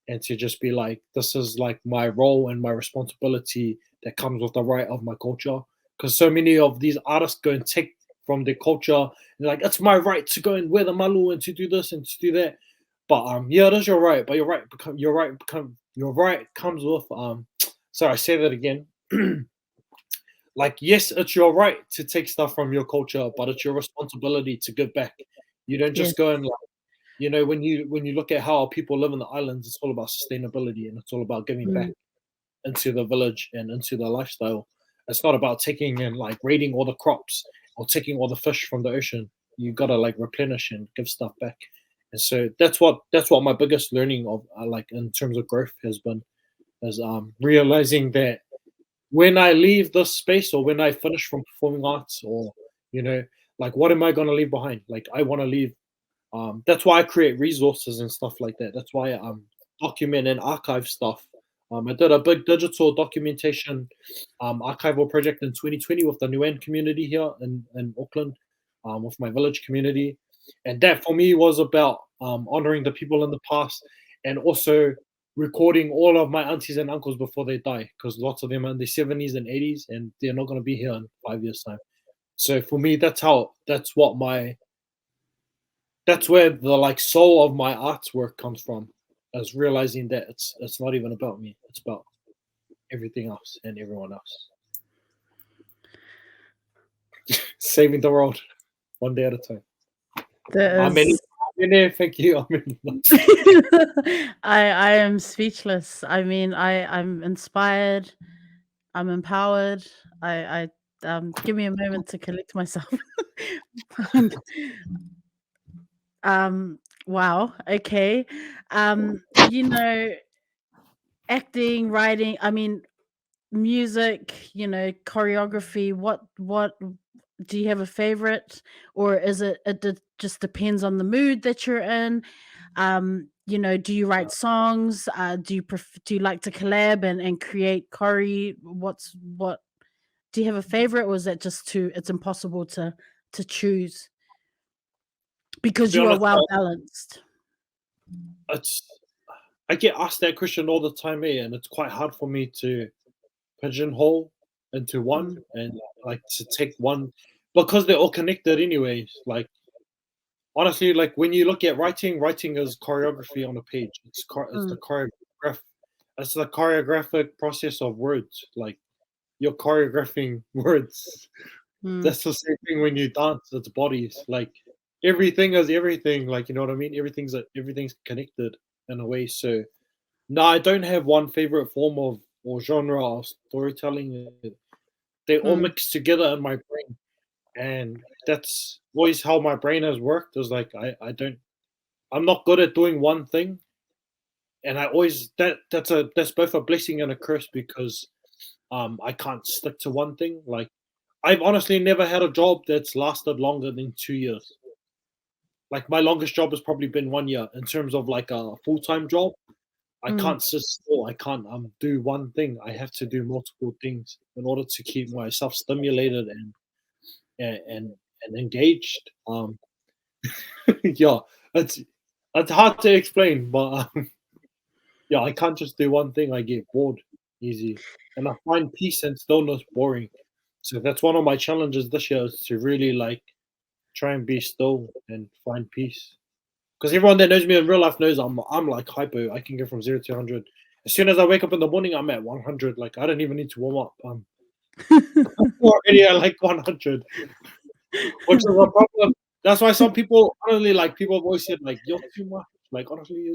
and to just be like, this is like my role and my responsibility that comes with the right of my culture. Because so many of these artists go and take from their culture and like it's my right to go and wear the malu and to do this and to do that. But yeah, it is your right. But your right comes with sorry, I say that again. Like yes, it's your right to take stuff from your culture, but it's your responsibility to give back. You don't yes. just go and like when you look at how people live in the islands, it's all about sustainability and it's all about giving back Mm, into the village and into the lifestyle. It's not about taking and like raiding all the crops or taking all the fish from the ocean. You gotta like replenish and give stuff back. And so that's what my biggest learning of like in terms of growth has been is realizing that when I leave this space or when I finish from performing arts or like what am I gonna leave behind? Like I want to leave that's why I create resources and stuff like that. That's why I document and archive stuff. I did a big digital documentation archival project in 2020 with the Nguyen community here in Auckland, with my village community. And that for me was about honoring the people in the past and also recording all of my aunties and uncles before they die because lots of them are in their 70s and 80s and they're not going to be here in 5 years' time. So for me, that's where the like soul of my artwork comes from, is realizing that it's not even about me. It's about everything else and everyone else. Saving the world one day at a time. That I'm in. is. Thank you. I'm in. I am speechless. I mean, I'm inspired. I'm empowered. Give me a moment to collect myself. um Wow. Okay. You know, acting, writing, I mean, music, you know, choreography, what do you have a favorite, or is it just depends on the mood that you're in? You know, do you write songs? Do you like to collab and create choreo? What do you have a favorite, or is that just too it's impossible to choose To because be you are honest, well balanced? it's I get asked that question all the time, and it's quite hard for me to pigeonhole into one Mm, and like to take one because they're all connected anyways. Like honestly, like when you look at writing, writing is choreography on a page. It's the mm, choreograph it's the choreographic process of words. Like you're choreographing words. mm, That's the same thing when you dance. It's bodies. Like everything is everything. Like you know what I mean. Everything's connected in a way. So no, I don't have one favorite form of or genre of storytelling. They all mm, mix together in my brain, and that's always how my brain has worked. Is like I'm not good at doing one thing, and I always that's both a blessing and a curse because I can't stick to one thing. Like I've honestly never had a job that's lasted longer than 2 years. Like my longest job has probably been 1 year in terms of like a full time job. I mm. can't sit still. I can't do one thing. I have to do multiple things in order to keep myself stimulated and engaged. Yeah, it's hard to explain, but yeah, I can't just do one thing. I get bored easy, and I find peace and stillness boring. So that's one of my challenges this year is to really like try and be still and find peace. Because everyone that knows me in real life knows I'm like hyper. I can go from 0 to 100. As soon as I wake up in the morning, I'm at 100. Like I don't even need to warm up. I'm already at like 100, which is a problem. That's why some people, honestly, like people have always said, like you're too much. Like honestly,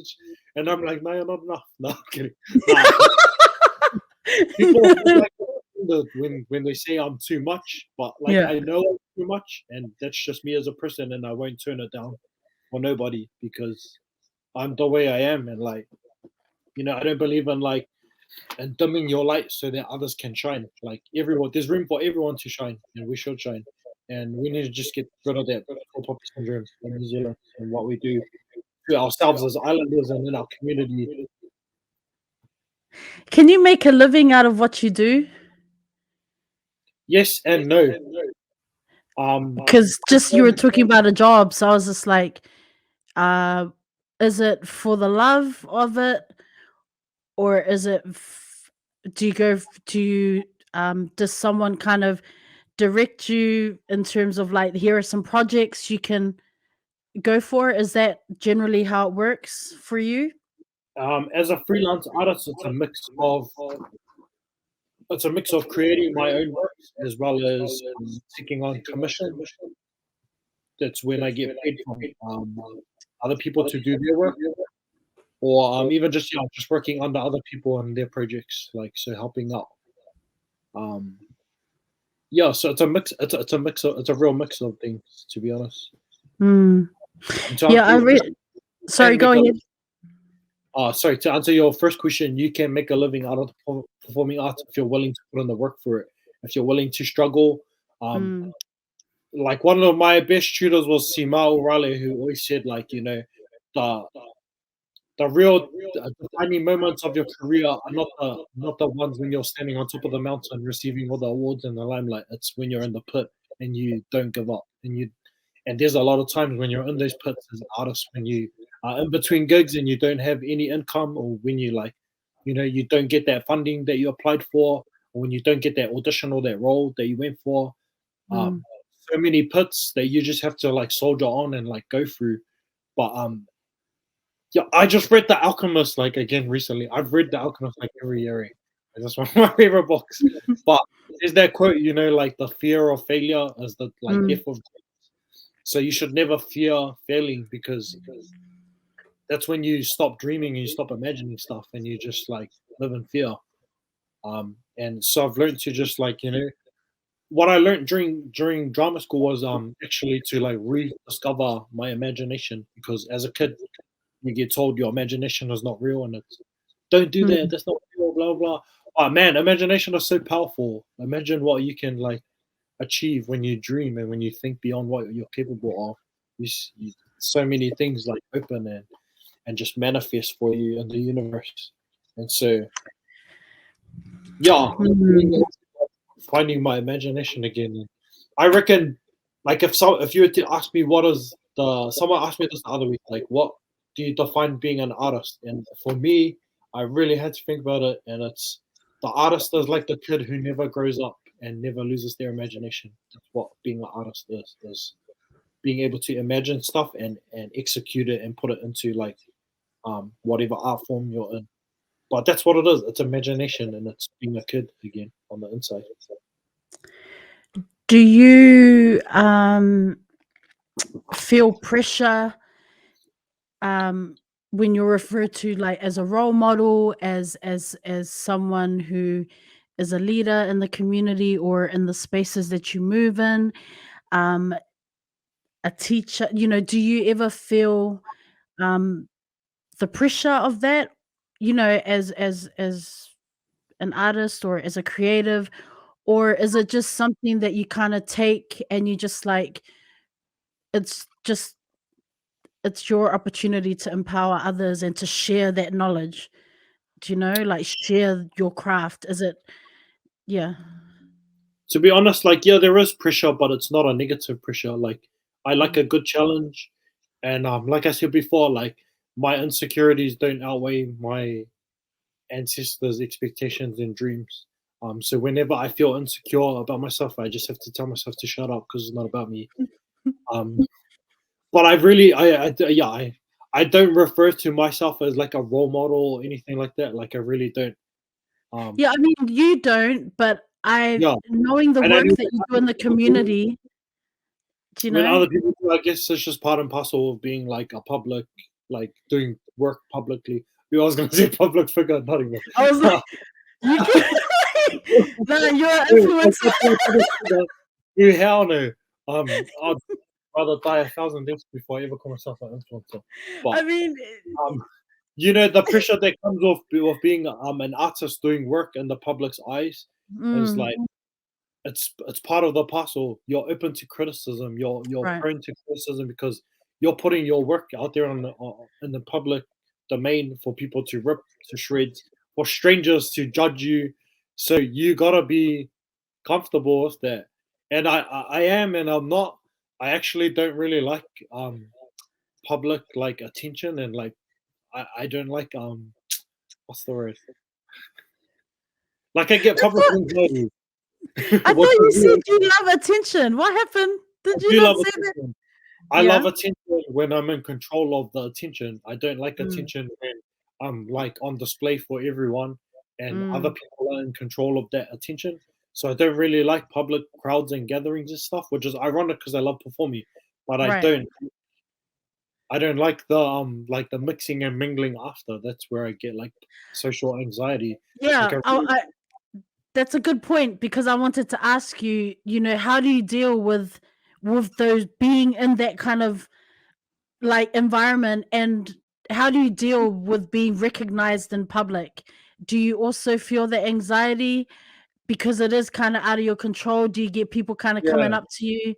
and I'm like, no, you're not enough. No, I'm kidding. Nah, people feel like offended when they say I'm too much, but like Yeah. I know I'm too much, and that's just me as a person, and I won't turn it down for nobody because I'm the way I am, and like I don't believe in like and dimming your light so that others can shine. Like everyone, there's room for everyone to shine, and we should shine. And we need to just get rid of that tall poppy syndrome in New Zealand and what we do to ourselves as islanders and in our community. Can you make a living out of what you do? Yes and no. Um, Because just you were talking about a job, so I was just like, uh, is it for the love of it, or is it? Do you go? Do you? Does someone kind of direct you in terms of like, here are some projects you can go for? Is that generally how it works for you? as a freelance artist, it's a mix of creating my own works as well as taking on commission. That's when I get paid from other people to do their work, or even just just working under other people on their projects, like so helping out. Um, yeah, so it's a mix. It's a real mix of things, to be honest. Mm. And to Yeah, answer I your read. question, Sorry, can go make a ahead. sorry to answer your first question. You can make a living out of performing arts if you're willing to put in the work for it. If you're willing to struggle, um, Mm, like one of my best tutors was Sima O'Reilly, who always said like the the defining moments of your career are not the ones when you're standing on top of the mountain receiving all the awards and the limelight. It's when you're in the pit and you don't give up. And there's a lot of times when you're in those pits as an artist when you are in between gigs and you don't have any income, or when you like, you don't get that funding that you applied for, or when you don't get that audition or that role that you went for. mm, So many pits that you just have to like soldier on and like go through. But yeah, I just read The Alchemist like again recently. I've read The Alchemist like every year. Like, that's one of my favorite books. But there's that quote, like the fear of failure is the like mm. death of dreams. So you should never fear failing because that's when you stop dreaming and you stop imagining stuff and you just like live in fear. And so I've learned to just like what I learned during drama school was actually to like rediscover my imagination, because as a kid you get told your imagination is not real and it's don't do that, Mm. that's not real, blah blah. Oh man, imagination is so powerful. Imagine what you can like achieve when you dream and when you think beyond what you're capable of. So many things like open and just manifest for you in the universe. And so yeah, Mm. finding my imagination again. I reckon, like if you were to ask me what is the someone asked me this the other week, like what do you define being an artist? And for me, I really had to think about it, and it's the artist is like the kid who never grows up and never loses their imagination. That's what being an artist is being able to imagine stuff and execute it and put it into like whatever art form you're in. But that's what it is. It's imagination, and it's being a kid again on the inside. Do you feel pressure when you're referred to like as a role model, as someone who is a leader in the community or in the spaces that you move in, um, a teacher? Do you ever feel um, the pressure of that? As an artist or as a creative, or is it just something that you kind of take and you just like it's just it's your opportunity to empower others and to share that knowledge? Like share your craft? Is it yeah. To be honest, like yeah, there is pressure, but it's not a negative pressure. Like I like Mm. a good challenge, and like I said before, like my insecurities don't outweigh my ancestors' expectations and dreams. So whenever I feel insecure about myself, I just have to tell myself to shut up because it's not about me. Um, but I really, yeah, I don't refer to myself as like a role model or anything like that. Like I really don't. Um, Yeah, I mean, you don't, but yeah, knowing the and I work know that you do in the community, do you when know? other people do, I guess it's just part and parcel of being like a public, like doing work publicly. I was gonna say public figure, not even. I was like, you can no, you're an influencer. You hell no. I'd rather die 1,000 deaths before I ever call myself an influencer. But I mean, um, you know, the pressure that comes off of being an artist doing work in the public's eyes is mm, like it's part of the puzzle. You're open to criticism. You're right. prone to criticism because you're putting your work out there on in the public domain for people to rip to shreds, for strangers to judge you. So you gotta be comfortable with that. And I am, and I'm not. I actually don't really like public like attention, and like I don't like what's the word? Like I get I public thought anxiety. I What thought do you you said you love attention. What happened? I Did you do not love say that? attention. I Yeah. love attention when I'm in control of the attention. I don't like Mm, attention when I'm like on display for everyone and other mm, people are in control of that attention. So I don't really like public crowds and gatherings and stuff, which is ironic because I love performing, but right. I don't like the mixing and mingling after. That's where I get like social anxiety. Like Yeah. I Oh, really, that's a good point because I wanted to ask you, how do you deal with those being in that kind of like environment, and how do you deal with being recognized in public? Do you also feel the anxiety because it is kind of out of your control? Do you get people kind of coming yeah. up to you?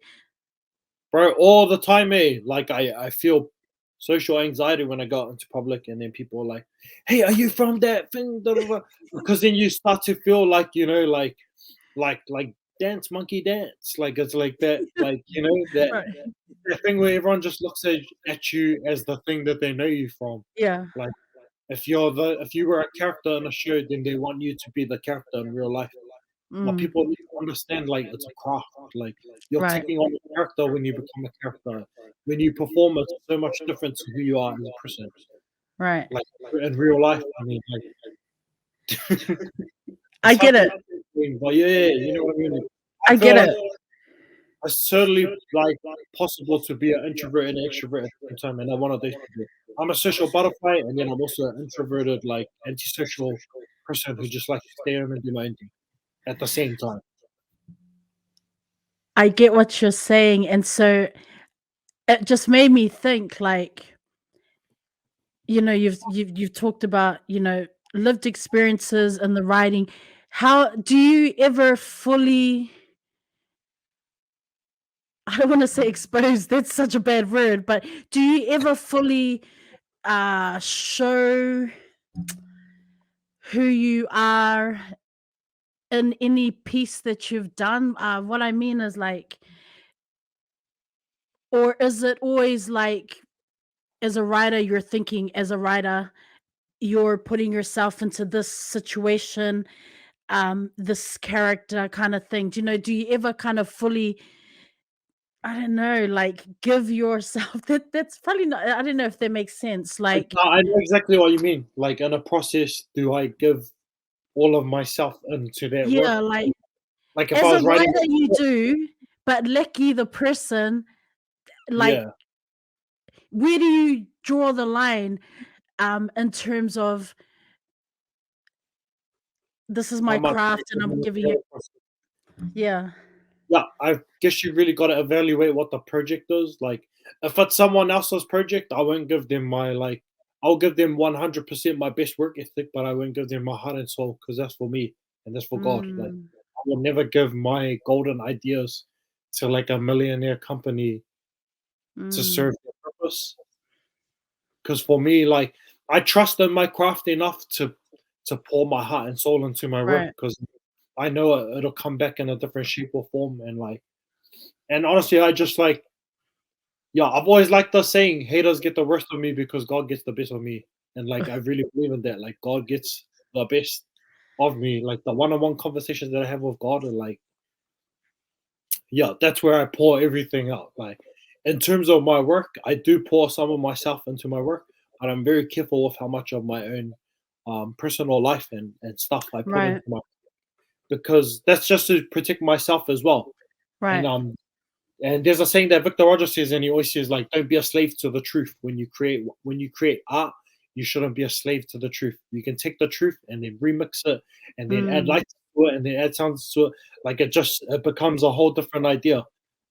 Bro, all the time, like I feel social anxiety when I go out into public, and then people are like, "Hey, are you from that thing?" Da, da, da. Because then you start to feel like like dance monkey dance, like it's like that, like Right. that thing where everyone just looks at you as the thing that they know you from. Yeah. Like if you were a character in a show, then they want you to be the character in real life. But Mm, people need to understand, like, it's a craft. Like, you're right. taking on a character when you become a character. When you perform, it's so much different to who you are as a person. Right. Like, in real life, I mean, like, I it's hard get to it. explain, but yeah, you know what I mean? I I feel get like it. it's certainly, like, possible to be an introvert and an extrovert at the same time, and I'm one of those people. I'm a social butterfly, and then I'm also an introverted, like, antisocial person who just likes to stay home and do my own thing at the same time. I get what you're saying, and so it just made me think, like, you've talked about, lived experiences and the writing. How do you ever fully, I don't wanna say exposed, that's such a bad word, but do you ever fully, show who you are in any piece that you've done? What I mean is, like, or is it always like, as a writer, you're thinking as a writer, you're putting yourself into this situation, this character kind of thing? Do you ever kind of fully, I don't know, like, give yourself that's probably not, I don't know if that makes sense. Like, I know exactly what you mean. Like in a process, do I give all of myself into that work? yeah, like, Like if I as a was writing, writer you do, but Lecky the person, like, yeah, where do you draw the line, in terms of, this is my I'm a craft and I'm giving it, yeah. yeah, I guess you really got to evaluate what the project is. Like, if it's someone else's project, I won't give them my like. I'll give them 100% my best work ethic, but I won't give them my heart and soul because that's for me and that's for God. Like, Mm, I will never give my golden ideas to like a millionaire company to mm, serve their purpose. Because for me, like, I trust in my craft enough to pour my heart and soul into my work right. because I know it'll come back in a different shape or form and like. And honestly, I just like, yeah, I've always liked the saying, haters get the worst of me because God gets the best of me. And like, I really believe in that. Like, God gets the best of me. Like, the one on one conversations that I have with God are like, yeah, that's where I pour everything out. Like, in terms of my work, I do pour some of myself into my work, but I'm very careful with how much of my own personal life and stuff I put into Right, my, because that's just to protect myself as well. And right. And there's a saying that Victor Rogers says, and he always says, like, don't be a slave to the truth. When you create art, you shouldn't be a slave to the truth. You can take the truth and then remix it and then add Mm, lights to it and then add sounds to it. Like it becomes a whole different idea.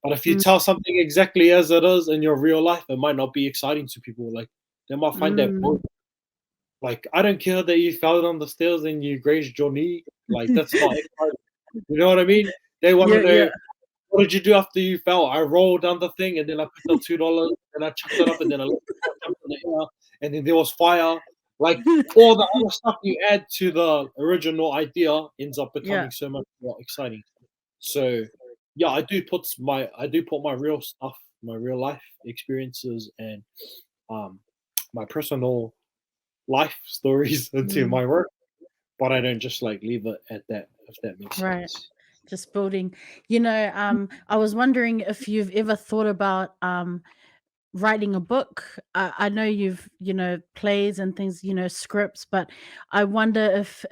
But if you mm, tell something exactly as it is in your real life, it might not be exciting to people. Like they might find that boring. mm. Like, I don't care that you fell down the stairs and you grazed your knee. Like that's not exciting. You know what I mean? They want to Yeah, know, yeah, what did you do after you fell? I rolled down the thing and then I picked up $2 and I chucked it up and then I jumped in the air and then there was fire. Like all the other stuff you add to the original idea ends up yeah. becoming so much more exciting. So yeah, I do put my real stuff, my real life experiences and um my personal life stories into Mm, my work, but I don't just like leave it at that, if that makes right. sense. Just building. I was wondering if you've ever thought about, writing a book. I know you've, plays and things, scripts, but I wonder if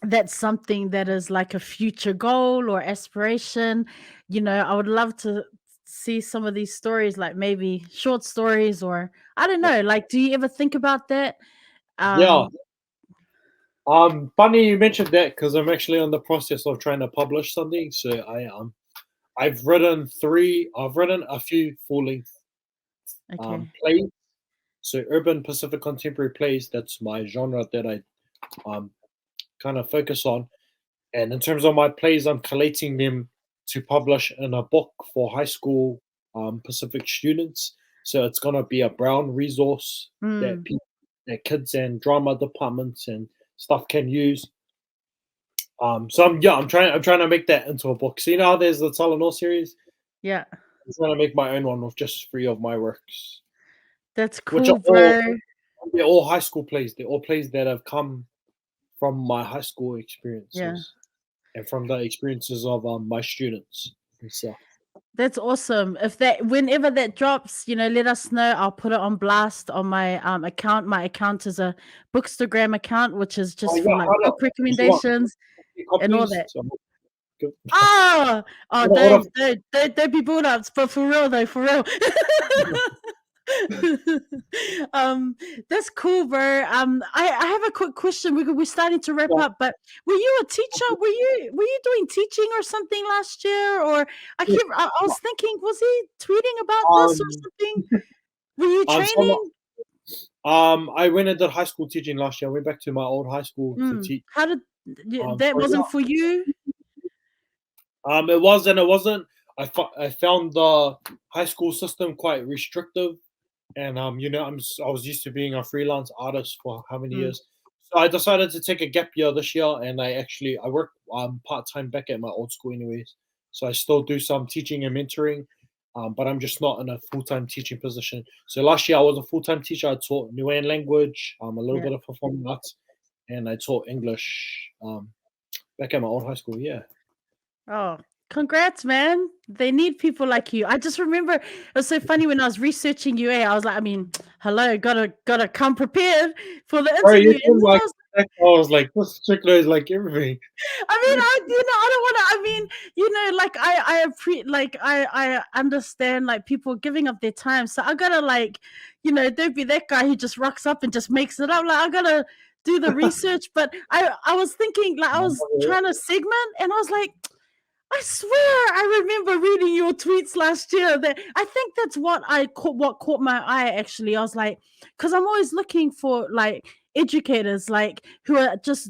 that's something that is like a future goal or aspiration. I would love to see some of these stories, like maybe short stories, or I don't know. Like, do you ever think about that? Yeah. Um, Funny you mentioned that because I'm actually on the process of trying to publish something. So I've written a few full length okay. plays. So urban Pacific contemporary plays. That's my genre that I um kind of focus on. And in terms of my plays, I'm collating them to publish in a book for high school Pacific students. So it's gonna be a brown resource that Mm, people, that kids and drama departments and stuff can use. So I'm trying to make that into a book. So you know how there's the Tylenol series? yeah, I'm trying to make my own one with just three of my works, that's which are cool, all bro. they're all high school plays. They're all plays that have come from my high school Yeah. experiences and from the experiences of my students and stuff. That's awesome. If that Whenever that drops, let us know. I'll put it on blast on my account. My account is a Bookstagram account, which is Oh just yeah, for like hold up. book If you want recommendations and all copies, that. so I'm Oh, gonna order. don't be brought up, but for real though, for real. That's cool, bro. I have a quick question. We're starting to wrap up, but were you a teacher? Were you doing teaching or something last year? Or I was thinking, was he tweeting about this or Um, something? Were you so training? I went and did high school teaching last year. I went back to my old high school to teach. How did that So wasn't for you? it was and it wasn't. I found the high school system quite restrictive, and I was used to being a freelance artist for how many years. So I decided to take a gap year this year, and I work part time back at my old school anyways. So I still do some teaching and mentoring, but I'm just not in a full time teaching position. So last year I was a full time teacher. I taught Noir language, a little bit of performing arts, and I taught English back at my old high school. Yeah. Oh, congrats, man. They need people like you. I just remember it was so funny when I was researching UA. I was like, hello, gotta come prepared for the Sorry, interview. you I was like, this chick knows like everything. I don't want to. Like I understand like people giving up their time. So I gotta don't be that guy who just rocks up and just makes it up. Like I gotta do the research. But I was thinking, like I was trying to segment, and I was like, I swear I remember reading your tweets last year. That I think that's what caught my eye actually. I was like, because I'm always looking for like educators like who are just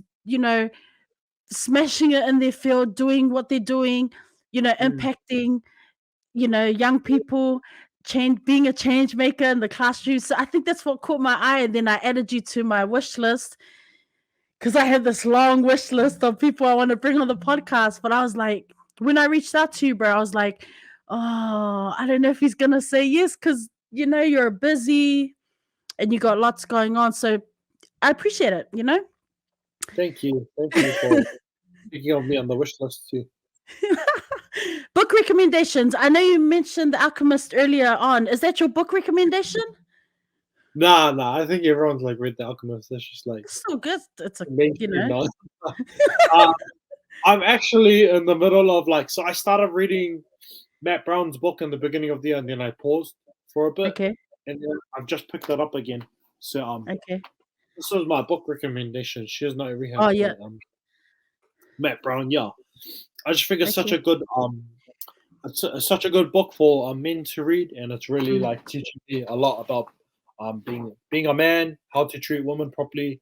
smashing it in their field, doing what they're doing, impacting young people, being a change maker in the classroom. So I think that's what caught my eye, and then I added you to my wish list because I had this long wish list of people I want to bring on the podcast. But I was like, when I reached out to you, bro, I was like, oh, I don't know if he's gonna say yes because you're busy and you got lots going on. So I appreciate it. Thank you for picking on me on the wish list too. Book recommendations. I know you mentioned The Alchemist earlier on. Is that your book recommendation? Nah. I think everyone's like read The Alchemist. That's just like It's so good. It's a I'm actually in the middle of so I started reading Matt Brown's book in the beginning of the year, and then I paused for a bit, okay. and then I've just picked it up again. So Okay. this was my book recommendation. She has not every Oh yeah. Matt Brown. Yeah, I just think it's such a good it's such a good book for men to read, and it's really like teaching me a lot about being a man, how to treat women properly.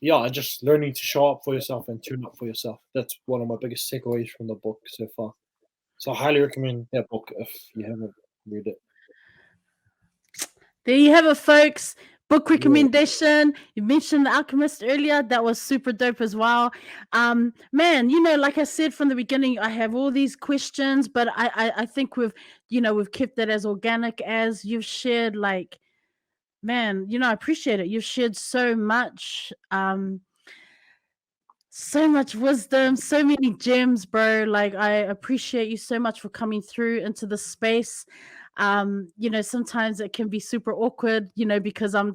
Yeah, and just learning to show up for yourself and tune up for yourself. That's one of my biggest takeaways from the book so far. So I highly recommend that book if you haven't read it. There you have it, folks. Book recommendation. You mentioned The Alchemist earlier. That was super dope as well. Man, like I said from the beginning, I have all these questions, but I think we've kept it as organic as you've shared. Like, man, I appreciate it. You've shared so much. So much wisdom, so many gems, bro. Like I appreciate you so much for coming through into the space. Sometimes it can be super awkward, because I'm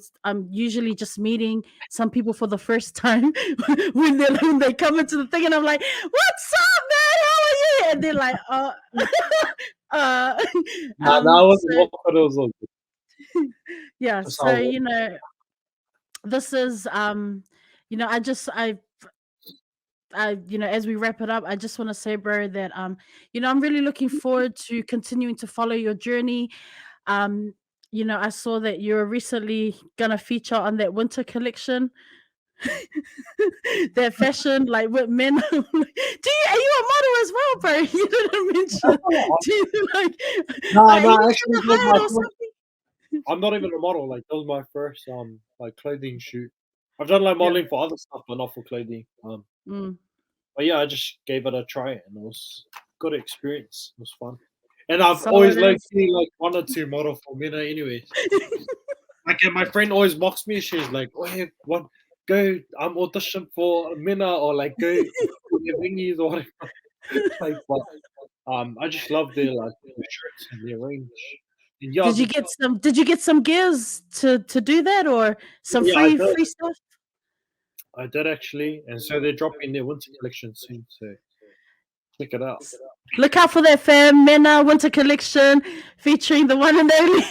usually just meeting some people for the first time when they come into the thing, and I'm like, "What's up, man? How are you?" And they're like, That was awkward. It was awkward. Yeah. That's So this is as we wrap it up, I just want to say, bro, that I'm really looking forward to continuing to follow your journey. I saw that you're recently gonna feature on that winter collection. That fashion, like with men. Are you a model as well, bro? You didn't mention. Do you actually, I'm not even a model. Like that was my first clothing shoot. I've done like modeling for other stuff, but not for clothing. But yeah, I just gave it a try, and it was a good experience. It was fun, and I've always wanted to model for Mina, anyways. Like, and my friend always mocks me. She's like, "Oh, hey, what? Go, I'm audition for Mina, or like go your thingies or whatever." I just love their shirts and their range. And yeah, Did you get some gears to do that, or some free stuff? I did actually, and so they're dropping their winter collection soon. So check it out. Look out for that, fam. Mena winter collection featuring the one and only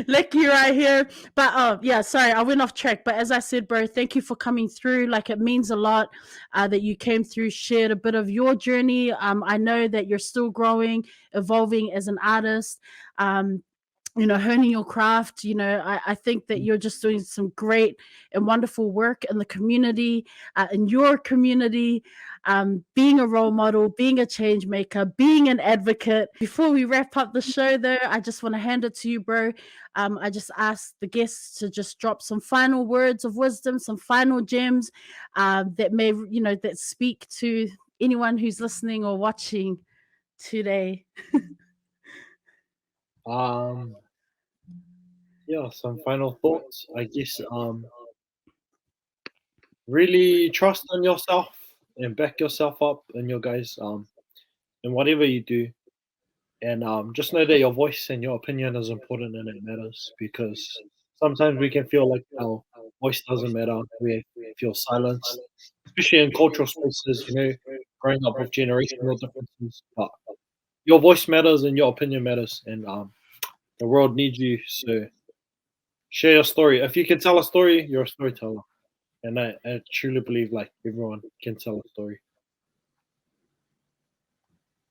Leki right here. But yeah, sorry, I went off track. But as I said, bro, thank you for coming through. Like, it means a lot that you came through, shared a bit of your journey. I know that you're still growing, evolving as an artist. Honing your craft. I think that you're just doing some great and wonderful work in the community, in your community, being a role model, being a change maker, being an advocate. Before we wrap up the show, though, I just want to hand it to you, bro. I just asked the guests to just drop some final words of wisdom, some final gems that may, that speak to anyone who's listening or watching today. Yeah, some final thoughts. I guess really trust in yourself and back yourself up in your guys in whatever you do. And just know that your voice and your opinion is important and it matters, because sometimes we can feel like our voice doesn't matter. We feel silenced, especially in cultural spaces, growing up with generational differences. But your voice matters and your opinion matters, and the world needs you. So share your story. If you can tell a story, you're a storyteller. And I truly believe like everyone can tell a story.